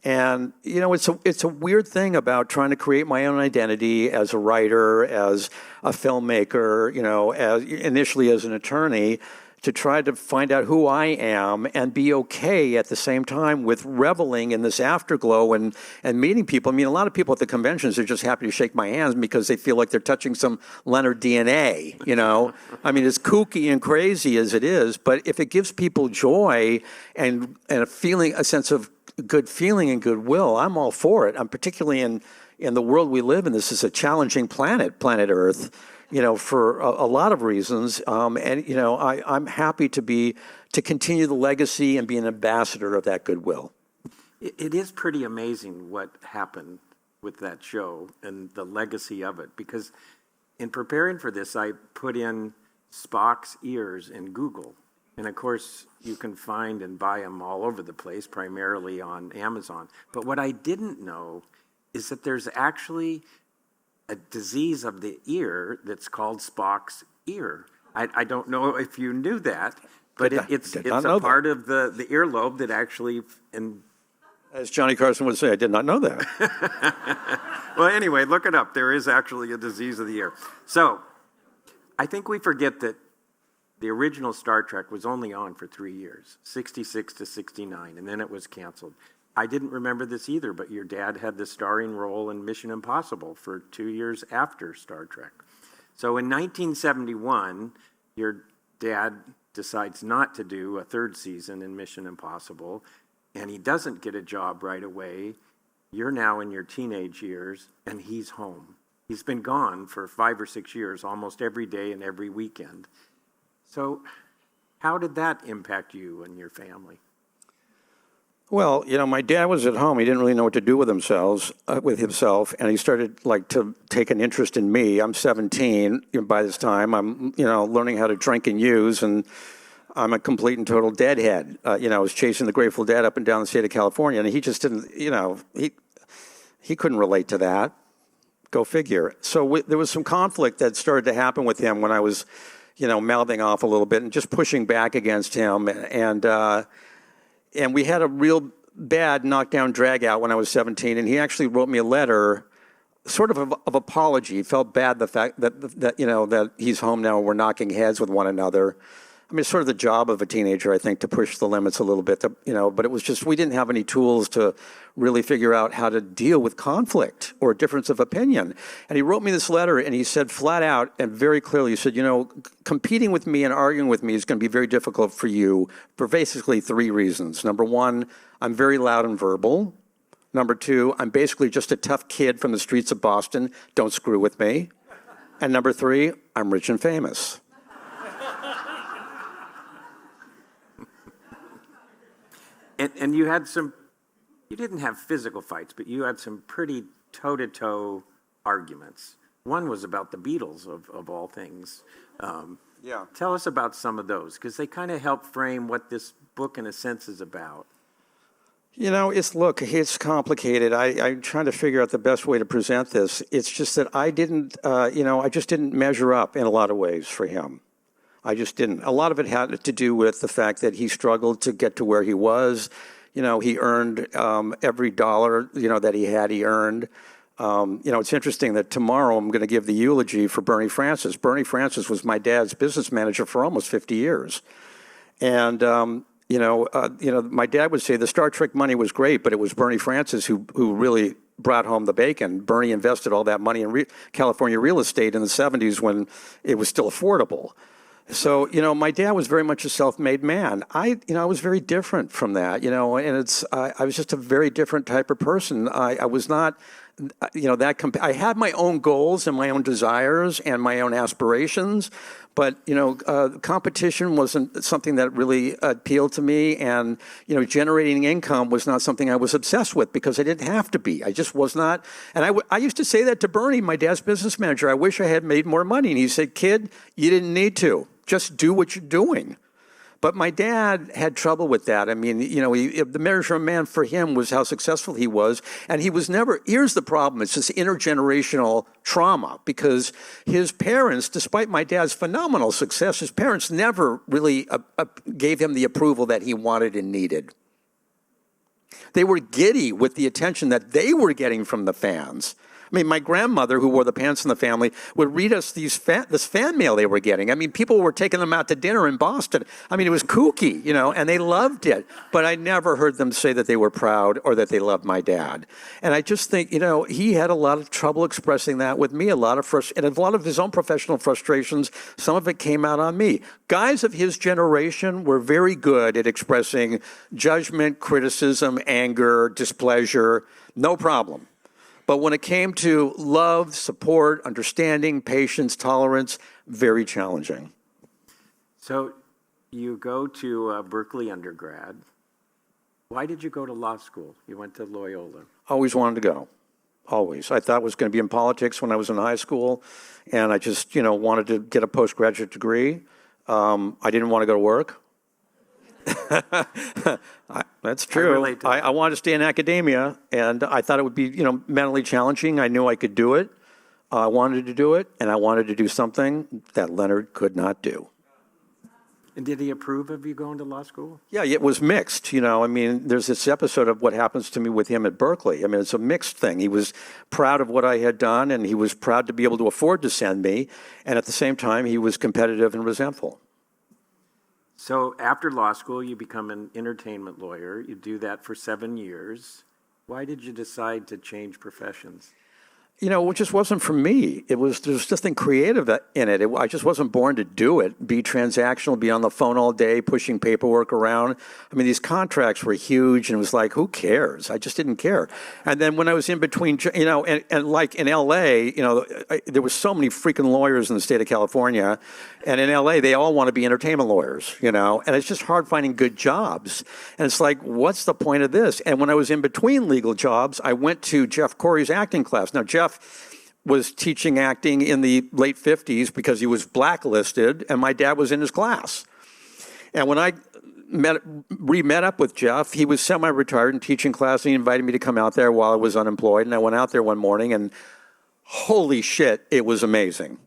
And, you know, it's a weird thing about trying to create my own identity as a writer, as a filmmaker, you know, initially as an attorney, to try to find out who I am and be okay at the same time with reveling in this afterglow and meeting people. I mean, a lot of people at the conventions are just happy to shake my hands because they feel like they're touching some Leonard DNA, you know? I mean, as kooky and crazy as it is, but if it gives people joy and a sense of good feeling and goodwill, I'm all for it. I'm particularly in the world we live in. This is a challenging planet Earth, you know, for a lot of reasons. And, you know, I'm happy to continue the legacy and be an ambassador of that goodwill. It is pretty amazing what happened with that show and the legacy of it, because in preparing for this, I put in Spock's ears in Google. And of course, you can find and buy them all over the place, primarily on Amazon. But what I didn't know is that there's actually a disease of the ear that's called Spock's ear. I don't know if you knew that, but it's a part of the earlobe that actually... As Johnny Carson would say, I did not know that. Well, anyway, look it up. There is actually a disease of the ear. So I think we forget that the original Star Trek was only on for 3 years, 66 to 69, and then it was canceled. I didn't remember this either, but your dad had the starring role in Mission Impossible for 2 years after Star Trek. So in 1971, your dad decides not to do a third season in Mission Impossible, and he doesn't get a job right away. You're now in your teenage years, and he's home. He's been gone for 5 or 6 years, almost every day and every weekend. So how did that impact you and your family? Well, you know, my dad was at home. He didn't really know what to do with himself, and he started to take an interest in me. I'm 17 by this time. I'm, you know, learning how to drink and use, and I'm a complete and total deadhead. You know, I was chasing the Grateful Dead up and down the state of California, and he just didn't, you know, he couldn't relate to that. Go figure. So there was some conflict that started to happen with him when I was, you know, mouthing off a little bit and just pushing back against him. And we had a real bad knockdown drag out when I was 17. And he actually wrote me a letter, sort of apology. He felt bad the fact that you know, that he's home now and we're knocking heads with one another. I mean, it's sort of the job of a teenager, I think, to push the limits a little bit, you know, but it was just, we didn't have any tools to really figure out how to deal with conflict or difference of opinion. And he wrote me this letter, and he said flat out and very clearly, he said, you know, competing with me and arguing with me is going to be very difficult for you for basically 3 reasons. Number 1, I'm very loud and verbal. Number 2, I'm basically just a tough kid from the streets of Boston. Don't screw with me. And number 3, I'm rich and famous. And you had you didn't have physical fights, but you had some pretty toe-to-toe arguments. One was about the Beatles, of all things. Yeah. Tell us about some of those, because they kind of help frame what this book, in a sense, is about. You know, it's complicated. I'm trying to figure out the best way to present this. It's just that I just didn't measure up in a lot of ways for him. I just didn't. A lot of it had to do with the fact that he struggled to get to where he was. You know, he earned every dollar, you know, that he earned. You know, it's interesting that tomorrow I'm going to give the eulogy for Bernie Francis. Bernie Francis was my dad's business manager for almost 50 years. And, my dad would say the Star Trek money was great, but it was Bernie Francis who really brought home the bacon. Bernie invested all that money in California real estate in the 70s when it was still affordable. So, my dad was very much a self-made man. I was very different from that, and I was just a very different type of person. I was not, I had my own goals and my own desires and my own aspirations, but, competition wasn't something that really appealed to me, and, generating income was not something I was obsessed with because I didn't have to be. I just was not, and I used to say that to Bernie, my dad's business manager. I wish I had made more money, and he said, "Kid, you didn't need to. Just do what you're doing." But my dad had trouble with that. I mean, the measure of a man for him was how successful he was. And he was never, here's the problem, it's this intergenerational trauma, because his parents, despite my dad's phenomenal success, his parents never really gave him the approval that he wanted and needed. They were giddy with the attention that they were getting from the fans. I mean, my grandmother, who wore the pants in the family, would read us this fan mail they were getting. I mean, people were taking them out to dinner in Boston. I mean, it was kooky, and they loved it. But I never heard them say that they were proud or that they loved my dad. And I just think, he had a lot of trouble expressing that with me, and a lot of his own professional frustrations. Some of it came out on me. Guys of his generation were very good at expressing judgment, criticism, anger, displeasure, no problem. But when it came to love, support, understanding, patience, tolerance, very challenging. So you go to Berkeley undergrad. Why did you go to law school? You went to Loyola. Always wanted to go. Always. I thought I was going to be in politics when I was in high school, and I just, wanted to get a postgraduate degree. I didn't want to go to work. That's true. I wanted to stay in academia, and I thought it would be, mentally challenging. I knew I could do it. I wanted to do it, and I wanted to do something that Leonard could not do. And did he approve of you going to law school? Yeah, it was mixed. I mean, there's this episode of What Happens to Me with him at Berkeley. I mean, it's a mixed thing. He was proud of what I had done, and he was proud to be able to afford to send me, and at the same time, he was competitive and resentful. So after law school, you become an entertainment lawyer. You do that for 7 years. Why did you decide to change professions? It just wasn't for me. There was nothing creative in it. I just wasn't born to do it, be transactional, be on the phone all day, pushing paperwork around. I mean, these contracts were huge, and it was like, who cares? I just didn't care. And then when I was in between, and like in L.A., there were so many freaking lawyers in the state of California, and in L.A., they all want to be entertainment lawyers, and it's just hard finding good jobs. And it's like, what's the point of this? And when I was in between legal jobs, I went to Jeff Corey's acting class. Now, Jeff was teaching acting in the late 50s because he was blacklisted, and my dad was in his class. And when I met up with Jeff, he was semi-retired and teaching class, and he invited me to come out there while I was unemployed. And I went out there one morning, and holy shit, it was amazing.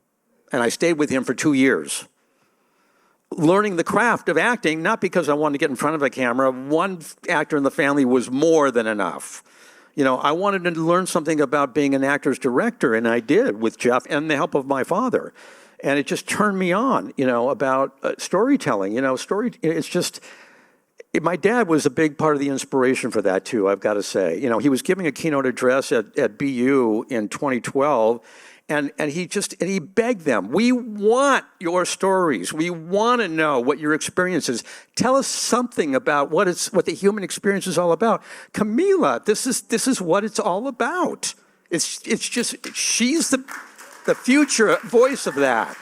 And I stayed with him for 2 years, learning the craft of acting, not because I wanted to get in front of a camera. One actor in the family was more than enough. I wanted to learn something about being an actor's director, and I did with Jeff and the help of my father. And it just turned me on, about storytelling. It's just, my dad was a big part of the inspiration for that, too, I've got to say. He was giving a keynote address at BU in 2012, and he begged them, we want your stories. We want to know what your experience is. Tell us something about what the human experience is all about. Camila, this is what it's all about. It's just, she's the future voice of that.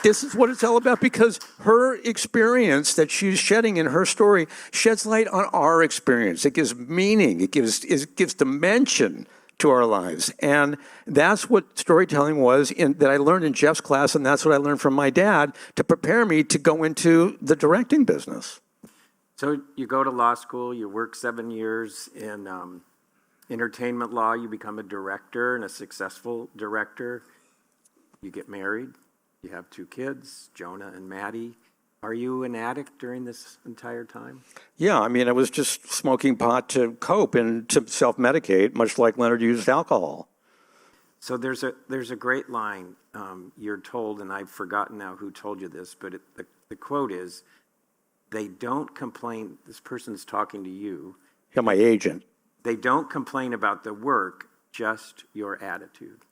This is what it's all about, because her experience that she's shedding in her story sheds light on our experience. It gives meaning. It gives dimension to our lives. And that's what storytelling was that I learned in Jeff's class, and that's what I learned from my dad to prepare me to go into the directing business. So you go to law school, you work 7 years in entertainment law, you become a director and a successful director. You get married, you have 2 kids, Jonah and Maddie. Are you an addict during this entire time? Yeah, I mean, I was just smoking pot to cope and to self-medicate, much like Leonard used alcohol. So there's a great line you're told, and I've forgotten now who told you this, but the quote is, they don't complain, this person's talking to you. Yeah, my agent. They don't complain about the work, just your attitude.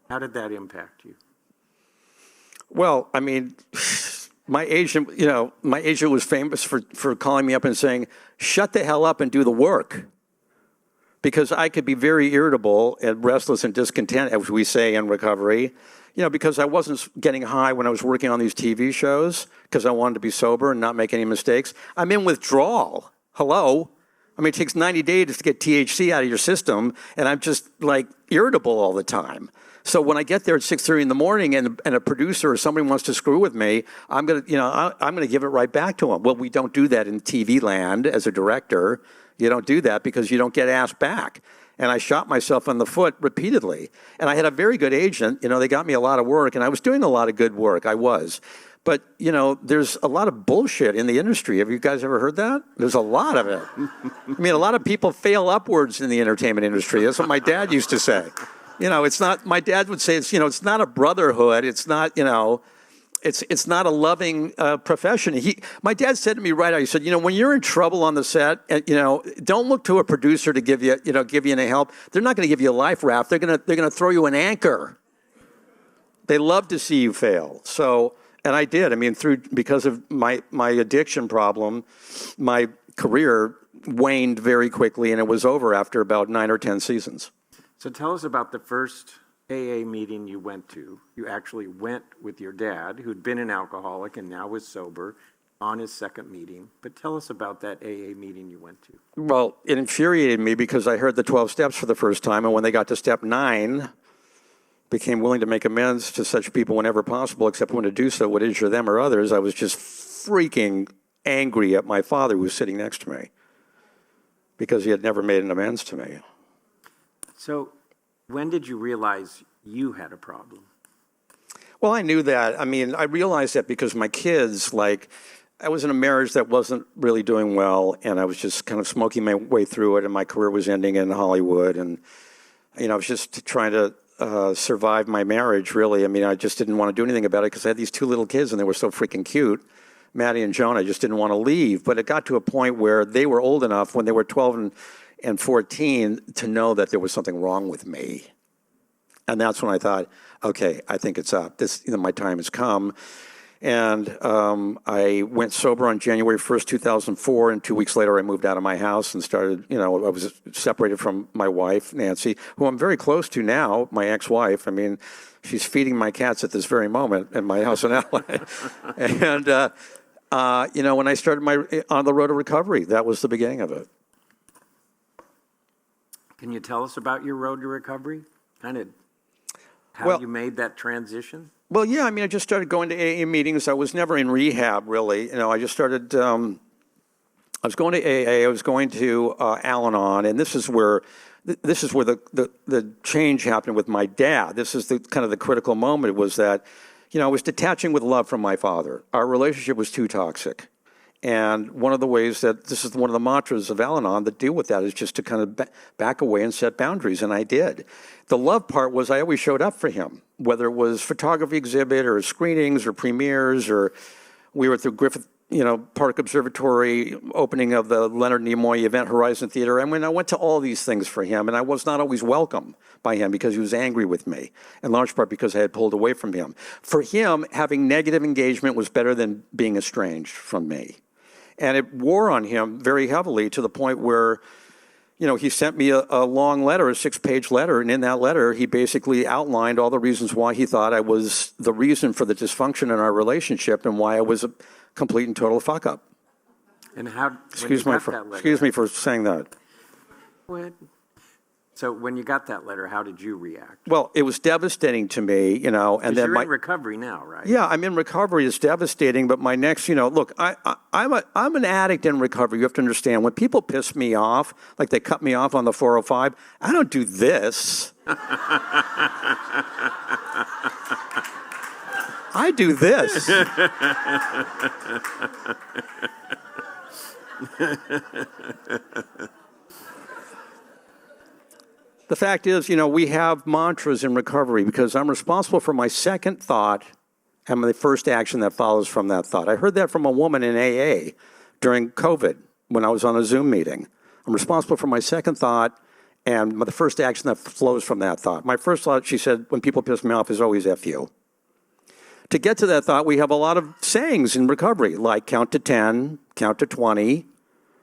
How did that impact you? Well, I mean, my agent was famous for calling me up and saying, shut the hell up and do the work. Because I could be very irritable and restless and discontent, as we say in recovery, because I wasn't getting high when I was working on these TV shows because I wanted to be sober and not make any mistakes. I'm in withdrawal. Hello? I mean, it takes 90 days to get THC out of your system, and I'm just like irritable all the time. So when I get there at 6:30 in the morning and a producer or somebody wants to screw with me, I'm gonna give it right back to them. Well, we don't do that in TV land as a director. You don't do that because you don't get asked back. And I shot myself in the foot repeatedly. And I had a very good agent. They got me a lot of work, and I was doing a lot of good work. I was. But, there's a lot of bullshit in the industry. Have you guys ever heard that? There's a lot of it. I mean, a lot of people fail upwards in the entertainment industry. That's what my dad used to say. It's not, my dad would say, it's not a brotherhood. It's not, it's not a loving profession. My dad said to me right out, he said, when you're in trouble on the set, don't look to a producer to give you any help. They're not going to give you a life raft. They're going to throw you an anchor. They love to see you fail. So, and I did. I mean, because of my addiction problem, my career waned very quickly, and it was over after about 9 or 10 seasons. So tell us about the first AA meeting you went to. You actually went with your dad, who'd been an alcoholic and now was sober, on his second meeting. But tell us about that AA meeting you went to. Well, it infuriated me because I heard the 12 steps for the first time, and when they got to step 9, became willing to make amends to such people whenever possible, except when to do so would injure them or others. I was just freaking angry at my father, who was sitting next to me, because he had never made an amends to me. So when did you realize you had a problem? Well, I knew that. I mean, I realized that because my kids, I was in a marriage that wasn't really doing well, and I was just kind of smoking my way through it, and my career was ending in Hollywood, and, I was just trying to survive my marriage, really. I mean, I just didn't want to do anything about it because I had these 2 little kids, and they were so freaking cute, Maddie and Joan. I just didn't want to leave, but it got to a point where they were old enough, when they were 12 and 14, to know that there was something wrong with me. And that's when I thought, okay, I think it's up. My time has come. And I went sober on January 1st, 2004, and 2 weeks later I moved out of my house and started, I was separated from my wife, Nancy, who I'm very close to now, my ex-wife. I mean, she's feeding my cats at this very moment in my house in LA. And, when I started on the road to recovery, that was the beginning of it. Can you tell us about your road to recovery? Kind of how you made that transition? Well, yeah, I mean, I just started going to AA meetings. I was never in rehab, really. I just started, I was going to AA, I was going to Al-Anon, and this is where the change happened with my dad. This is the kind of the critical moment, was that, I was detaching with love from my father. Our relationship was too toxic. And one of the ways that, this is one of the mantras of Al-Anon that deal with that, is just to kind of back away and set boundaries, and I did. The love part was I always showed up for him, whether it was photography exhibit or screenings or premieres, or we were at the Griffith Park Observatory opening of the Leonard Nimoy Event Horizon Theater. I mean, I went to all these things for him, and I was not always welcome by him because he was angry with me, in large part because I had pulled away from him. For him, having negative engagement was better than being estranged from me. And it wore on him very heavily, to the point where, he sent me a long letter, a 6-page letter, and in that letter, he basically outlined all the reasons why he thought I was the reason for the dysfunction in our relationship, and why I was a complete and total fuck-up. And how? Excuse me for saying that. So when you got that letter, how did you react? Well, it was devastating to me, and then you're in recovery now, right? Yeah, I'm in recovery. It's devastating, but my next, look, I'm an addict in recovery. You have to understand, when people piss me off, like they cut me off on the 405, I don't do this. I do this. The fact is, we have mantras in recovery, because I'm responsible for my second thought and the first action that follows from that thought. I heard that from a woman in AA during COVID when I was on a Zoom meeting. I'm responsible for my second thought And the first action that flows from that thought. My first thought, she said, when people piss me off, is always F you. To get to that thought, we have a lot of sayings in recovery, like count to 10, count to 20,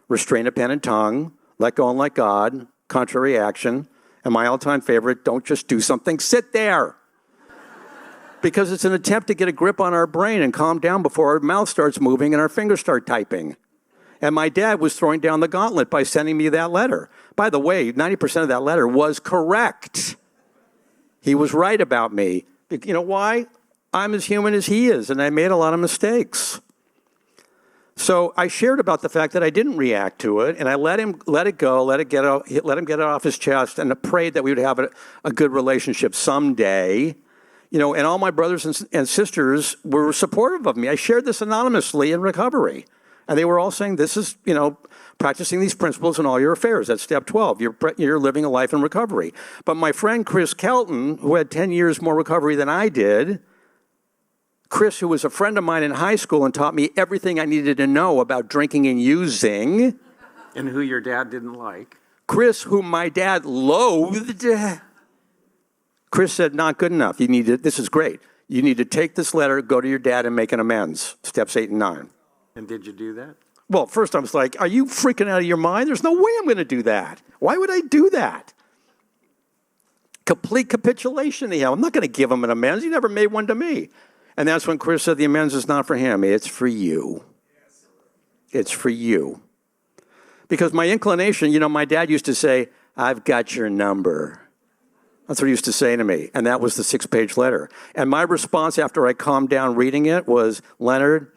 restrain a pen and tongue, let go and let God, contrary action, and my all-time favorite, don't just do something, sit there. Because it's an attempt to get a grip on our brain and calm down before our mouth starts moving and our fingers start typing. And my dad was throwing down the gauntlet by sending me that letter. By the way, 90% of that letter was correct. He was right about me. You know why? I'm as human as he is, and I made a lot of mistakes. So I shared about the fact that I didn't react to it, and I let him let it go, let him get it off his chest, and I prayed that we would have a good relationship someday. And all my brothers and sisters were supportive of me. I shared this anonymously in recovery. And they were all saying, this is, practicing these principles in all your affairs. That's step 12. You're living a life in recovery. But my friend Chris Kelton, who had 10 years more recovery than I did, Chris, who was a friend of mine in high school and taught me everything I needed to know about drinking and using. And who your dad didn't like. Chris, whom my dad loathed. Chris said, not good enough. This is great. You need to take this letter, go to your dad, and make an amends. Steps 8 and 9. And did you do that? Well, first I was like, are you freaking out of your mind? There's no way I'm going to do that. Why would I do that? Complete capitulation to him. I'm not going to give him an amends. He never made one to me. And that's when Chris said the amends is not for him. It's for you. It's for you. Because my inclination, my dad used to say, I've got your number. That's what he used to say to me. And that was the 6-page letter. And my response after I calmed down reading it was, Leonard,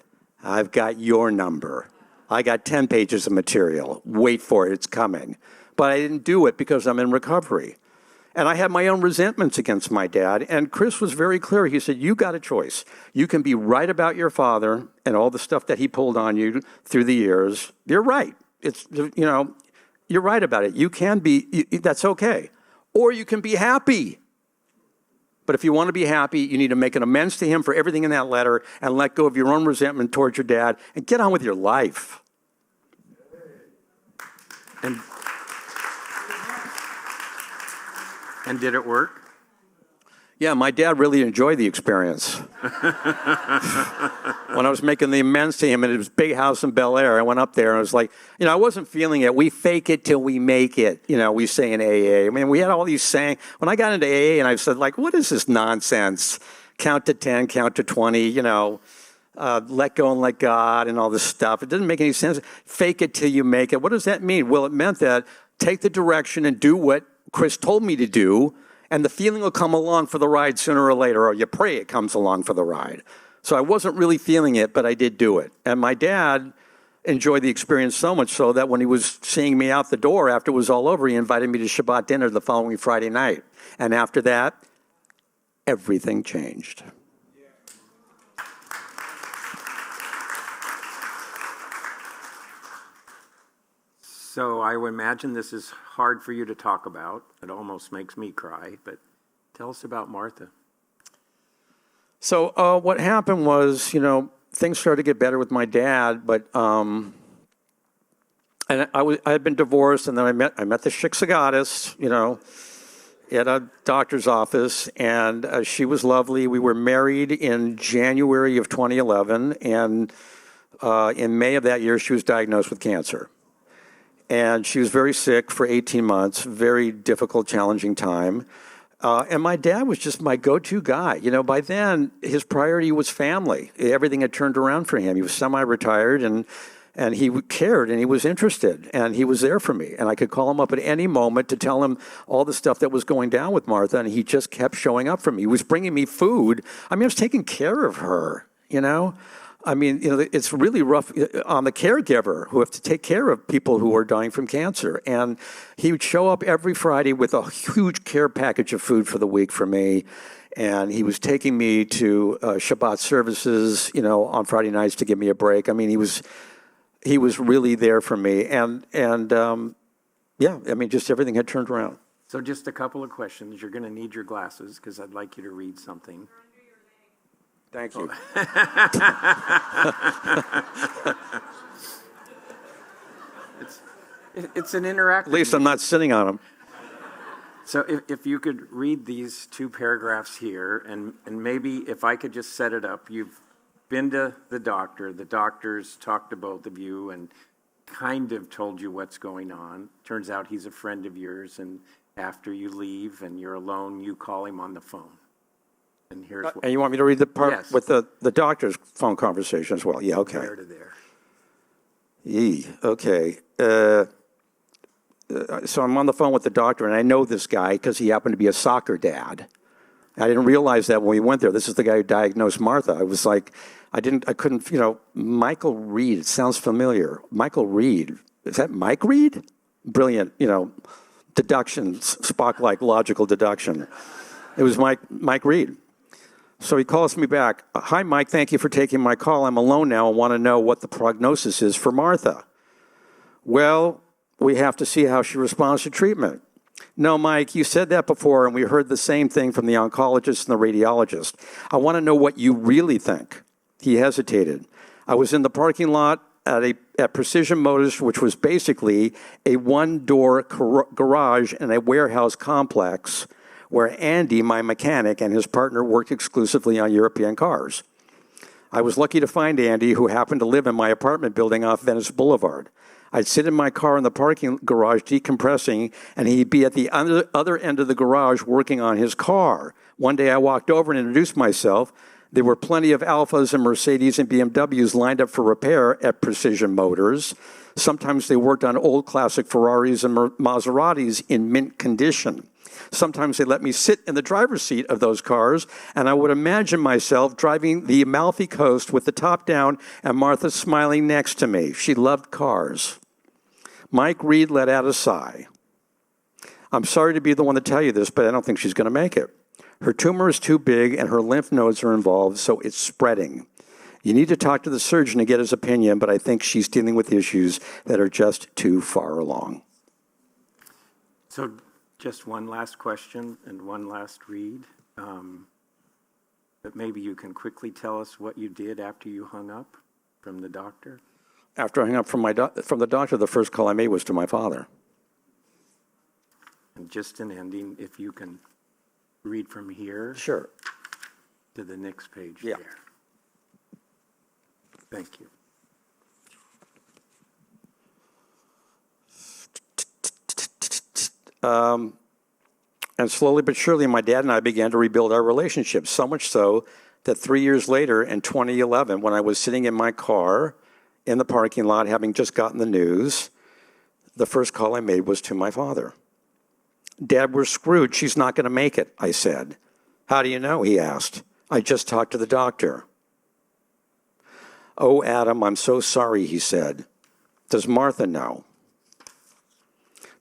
I've got your number. I got 10 pages of material. Wait for it. It's coming. But I didn't do it because I'm in recovery. And I had my own resentments against my dad. And Chris was very clear. He said, you got a choice. You can be right about your father and all the stuff that he pulled on you through the years. You're right. You're right about it. You can be, that's okay. Or you can be happy. But if you want to be happy, you need to make an amends to him for everything in that letter and let go of your own resentment towards your dad and get on with your life. And did it work? Yeah, my dad really enjoyed the experience. When I was making the amends to him in his big house in Bel Air, I went up there and I was like, I wasn't feeling it. We fake it till we make it. We say in AA. I mean, we had all these saying. When I got into AA and I said, what is this nonsense? Count to 10, count to 20, let go and let God and all this stuff. It doesn't make any sense. Fake it till you make it. What does that mean? Well, it meant that take the direction and do what Chris told me to do, and the feeling will come along for the ride sooner or later, or you pray it comes along for the ride. So I wasn't really feeling it, but I did do it. And my dad enjoyed the experience so much so that when he was seeing me out the door after it was all over, he invited me to Shabbat dinner the following Friday night. And after that, everything changed. So I would imagine this is hard for you to talk about. It almost makes me cry, but tell us about Martha. So what happened was, things started to get better with my dad, but and I had been divorced, and then I met the Shiksagadis, at a doctor's office, and she was lovely. We were married in January of 2011, and in May of that year, she was diagnosed with cancer. And she was very sick for 18 months, very difficult, challenging time. And my dad was just my go-to guy. By then, his priority was family. Everything had turned around for him. He was semi-retired, and he cared, and he was interested, and he was there for me. And I could call him up at any moment to tell him all the stuff that was going down with Martha, and he just kept showing up for me. He was bringing me food. I was taking care of her, it's really rough on the caregiver who have to take care of people who are dying from cancer. And he would show up every Friday with a huge care package of food for the week for me. And he was taking me to Shabbat services, on Friday nights to give me a break. He was really there for me. Just everything had turned around. So just a couple of questions. You're going to need your glasses because I'd like you to read something. Thank you. It's an interactive. At least I'm not sitting on them. So if you could read these two paragraphs here, and maybe if I could just set it up, you've been to the doctor's talked to both of you and kind of told you what's going on. Turns out he's a friend of yours, and after you leave and you're alone, you call him on the phone. And here's what... And you want me to read the part Yes. with the doctor's phone conversation as well? Yeah, okay. There to there. Okay. So I'm on the phone with the doctor, and I know this guy because he happened to be a soccer dad. I didn't realize that when we went there. This is the guy who diagnosed Martha. I was like, I couldn't, Michael Reed, it sounds familiar. Michael Reed, is that Mike Reed? Brilliant, deduction, Spock-like logical deduction. It was Mike Reed. So he calls me back. Hi, Mike, thank you for taking my call. I'm alone now and want to know what the prognosis is for Martha. Well, we have to see how she responds to treatment. No, Mike, you said that before, and we heard the same thing from the oncologist and the radiologist. I want to know what you really think. He hesitated. I was in the parking lot at Precision Motors, which was basically a one-door garage in a warehouse complex where Andy, my mechanic, and his partner worked exclusively on European cars. I was lucky to find Andy, who happened to live in my apartment building off Venice Boulevard. I'd sit in my car in the parking garage decompressing, and he'd be at the other end of the garage working on his car. One day I walked over and introduced myself. There were plenty of Alphas and Mercedes and BMWs lined up for repair at Precision Motors. Sometimes they worked on old classic Ferraris and Maseratis in mint condition. Sometimes they let me sit in the driver's seat of those cars, and I would imagine myself driving the Amalfi Coast with the top down and Martha smiling next to me. She loved cars. Mike Reed let out a sigh. I'm sorry to be the one to tell you this, but I don't think she's going to make it. Her tumor is too big and her lymph nodes are involved, so it's spreading. You need to talk to the surgeon to get his opinion, but I think she's dealing with issues that are just too far along. So just one last question and one last read. But maybe you can quickly tell us what you did after you hung up from the doctor. After I hung up from the doctor, the first call I made was to my father. And just an ending, if you can read from here. Sure. To the next page Yeah. there. Thank you. And slowly but surely, my dad and I began to rebuild our relationship, so much so that 3 years later, in 2011, when I was sitting in my car in the parking lot, having just gotten the news, the first call I made was to my father. Dad, we're screwed. She's not going to make it, I said. How do you know? He asked. I just talked to the doctor. Oh, Adam, I'm so sorry, he said. Does Martha know?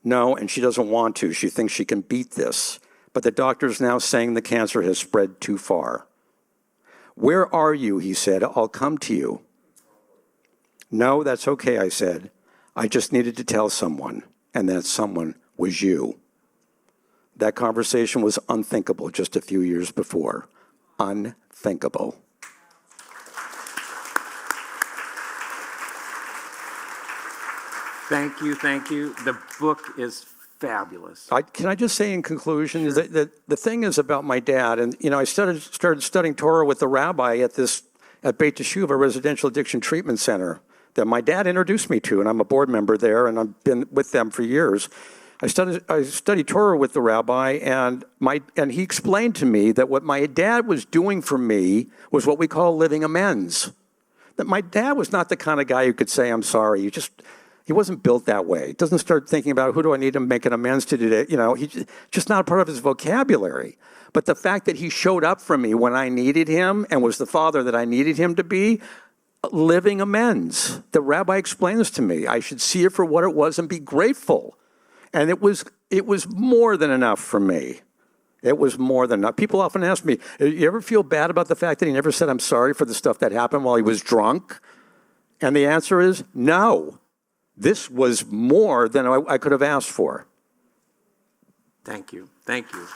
No, and she doesn't want to. She thinks she can beat this. But the doctor's now saying the cancer has spread too far. Where are you? He said. I'll come to you. No, that's okay, I said. I just needed to tell someone, and that someone was you. That conversation was unthinkable just a few years before. Unthinkable. Thank you, thank you. The book is fabulous. Can I just say in conclusion, sure, that the thing is about my dad, and I started studying Torah with the rabbi at Beit T'Shuvah Residential Addiction Treatment Center that my dad introduced me to, and I'm a board member there, and I've been with them for years. I studied Torah with the rabbi, and he explained to me that what my dad was doing for me was what we call living amends. That my dad was not the kind of guy who could say, I'm sorry. He wasn't built that way. He doesn't start thinking about who do I need to make an amends to today. He's just not a part of his vocabulary. But the fact that he showed up for me when I needed him and was the father that I needed him to be, living amends. The rabbi explained this to me. I should see it for what it was and be grateful. And it was more than enough for me. It was more than enough. People often ask me, you ever feel bad about the fact that he never said I'm sorry for the stuff that happened while he was drunk? And the answer is no. This was more than I could have asked for. Thank you. Thank you.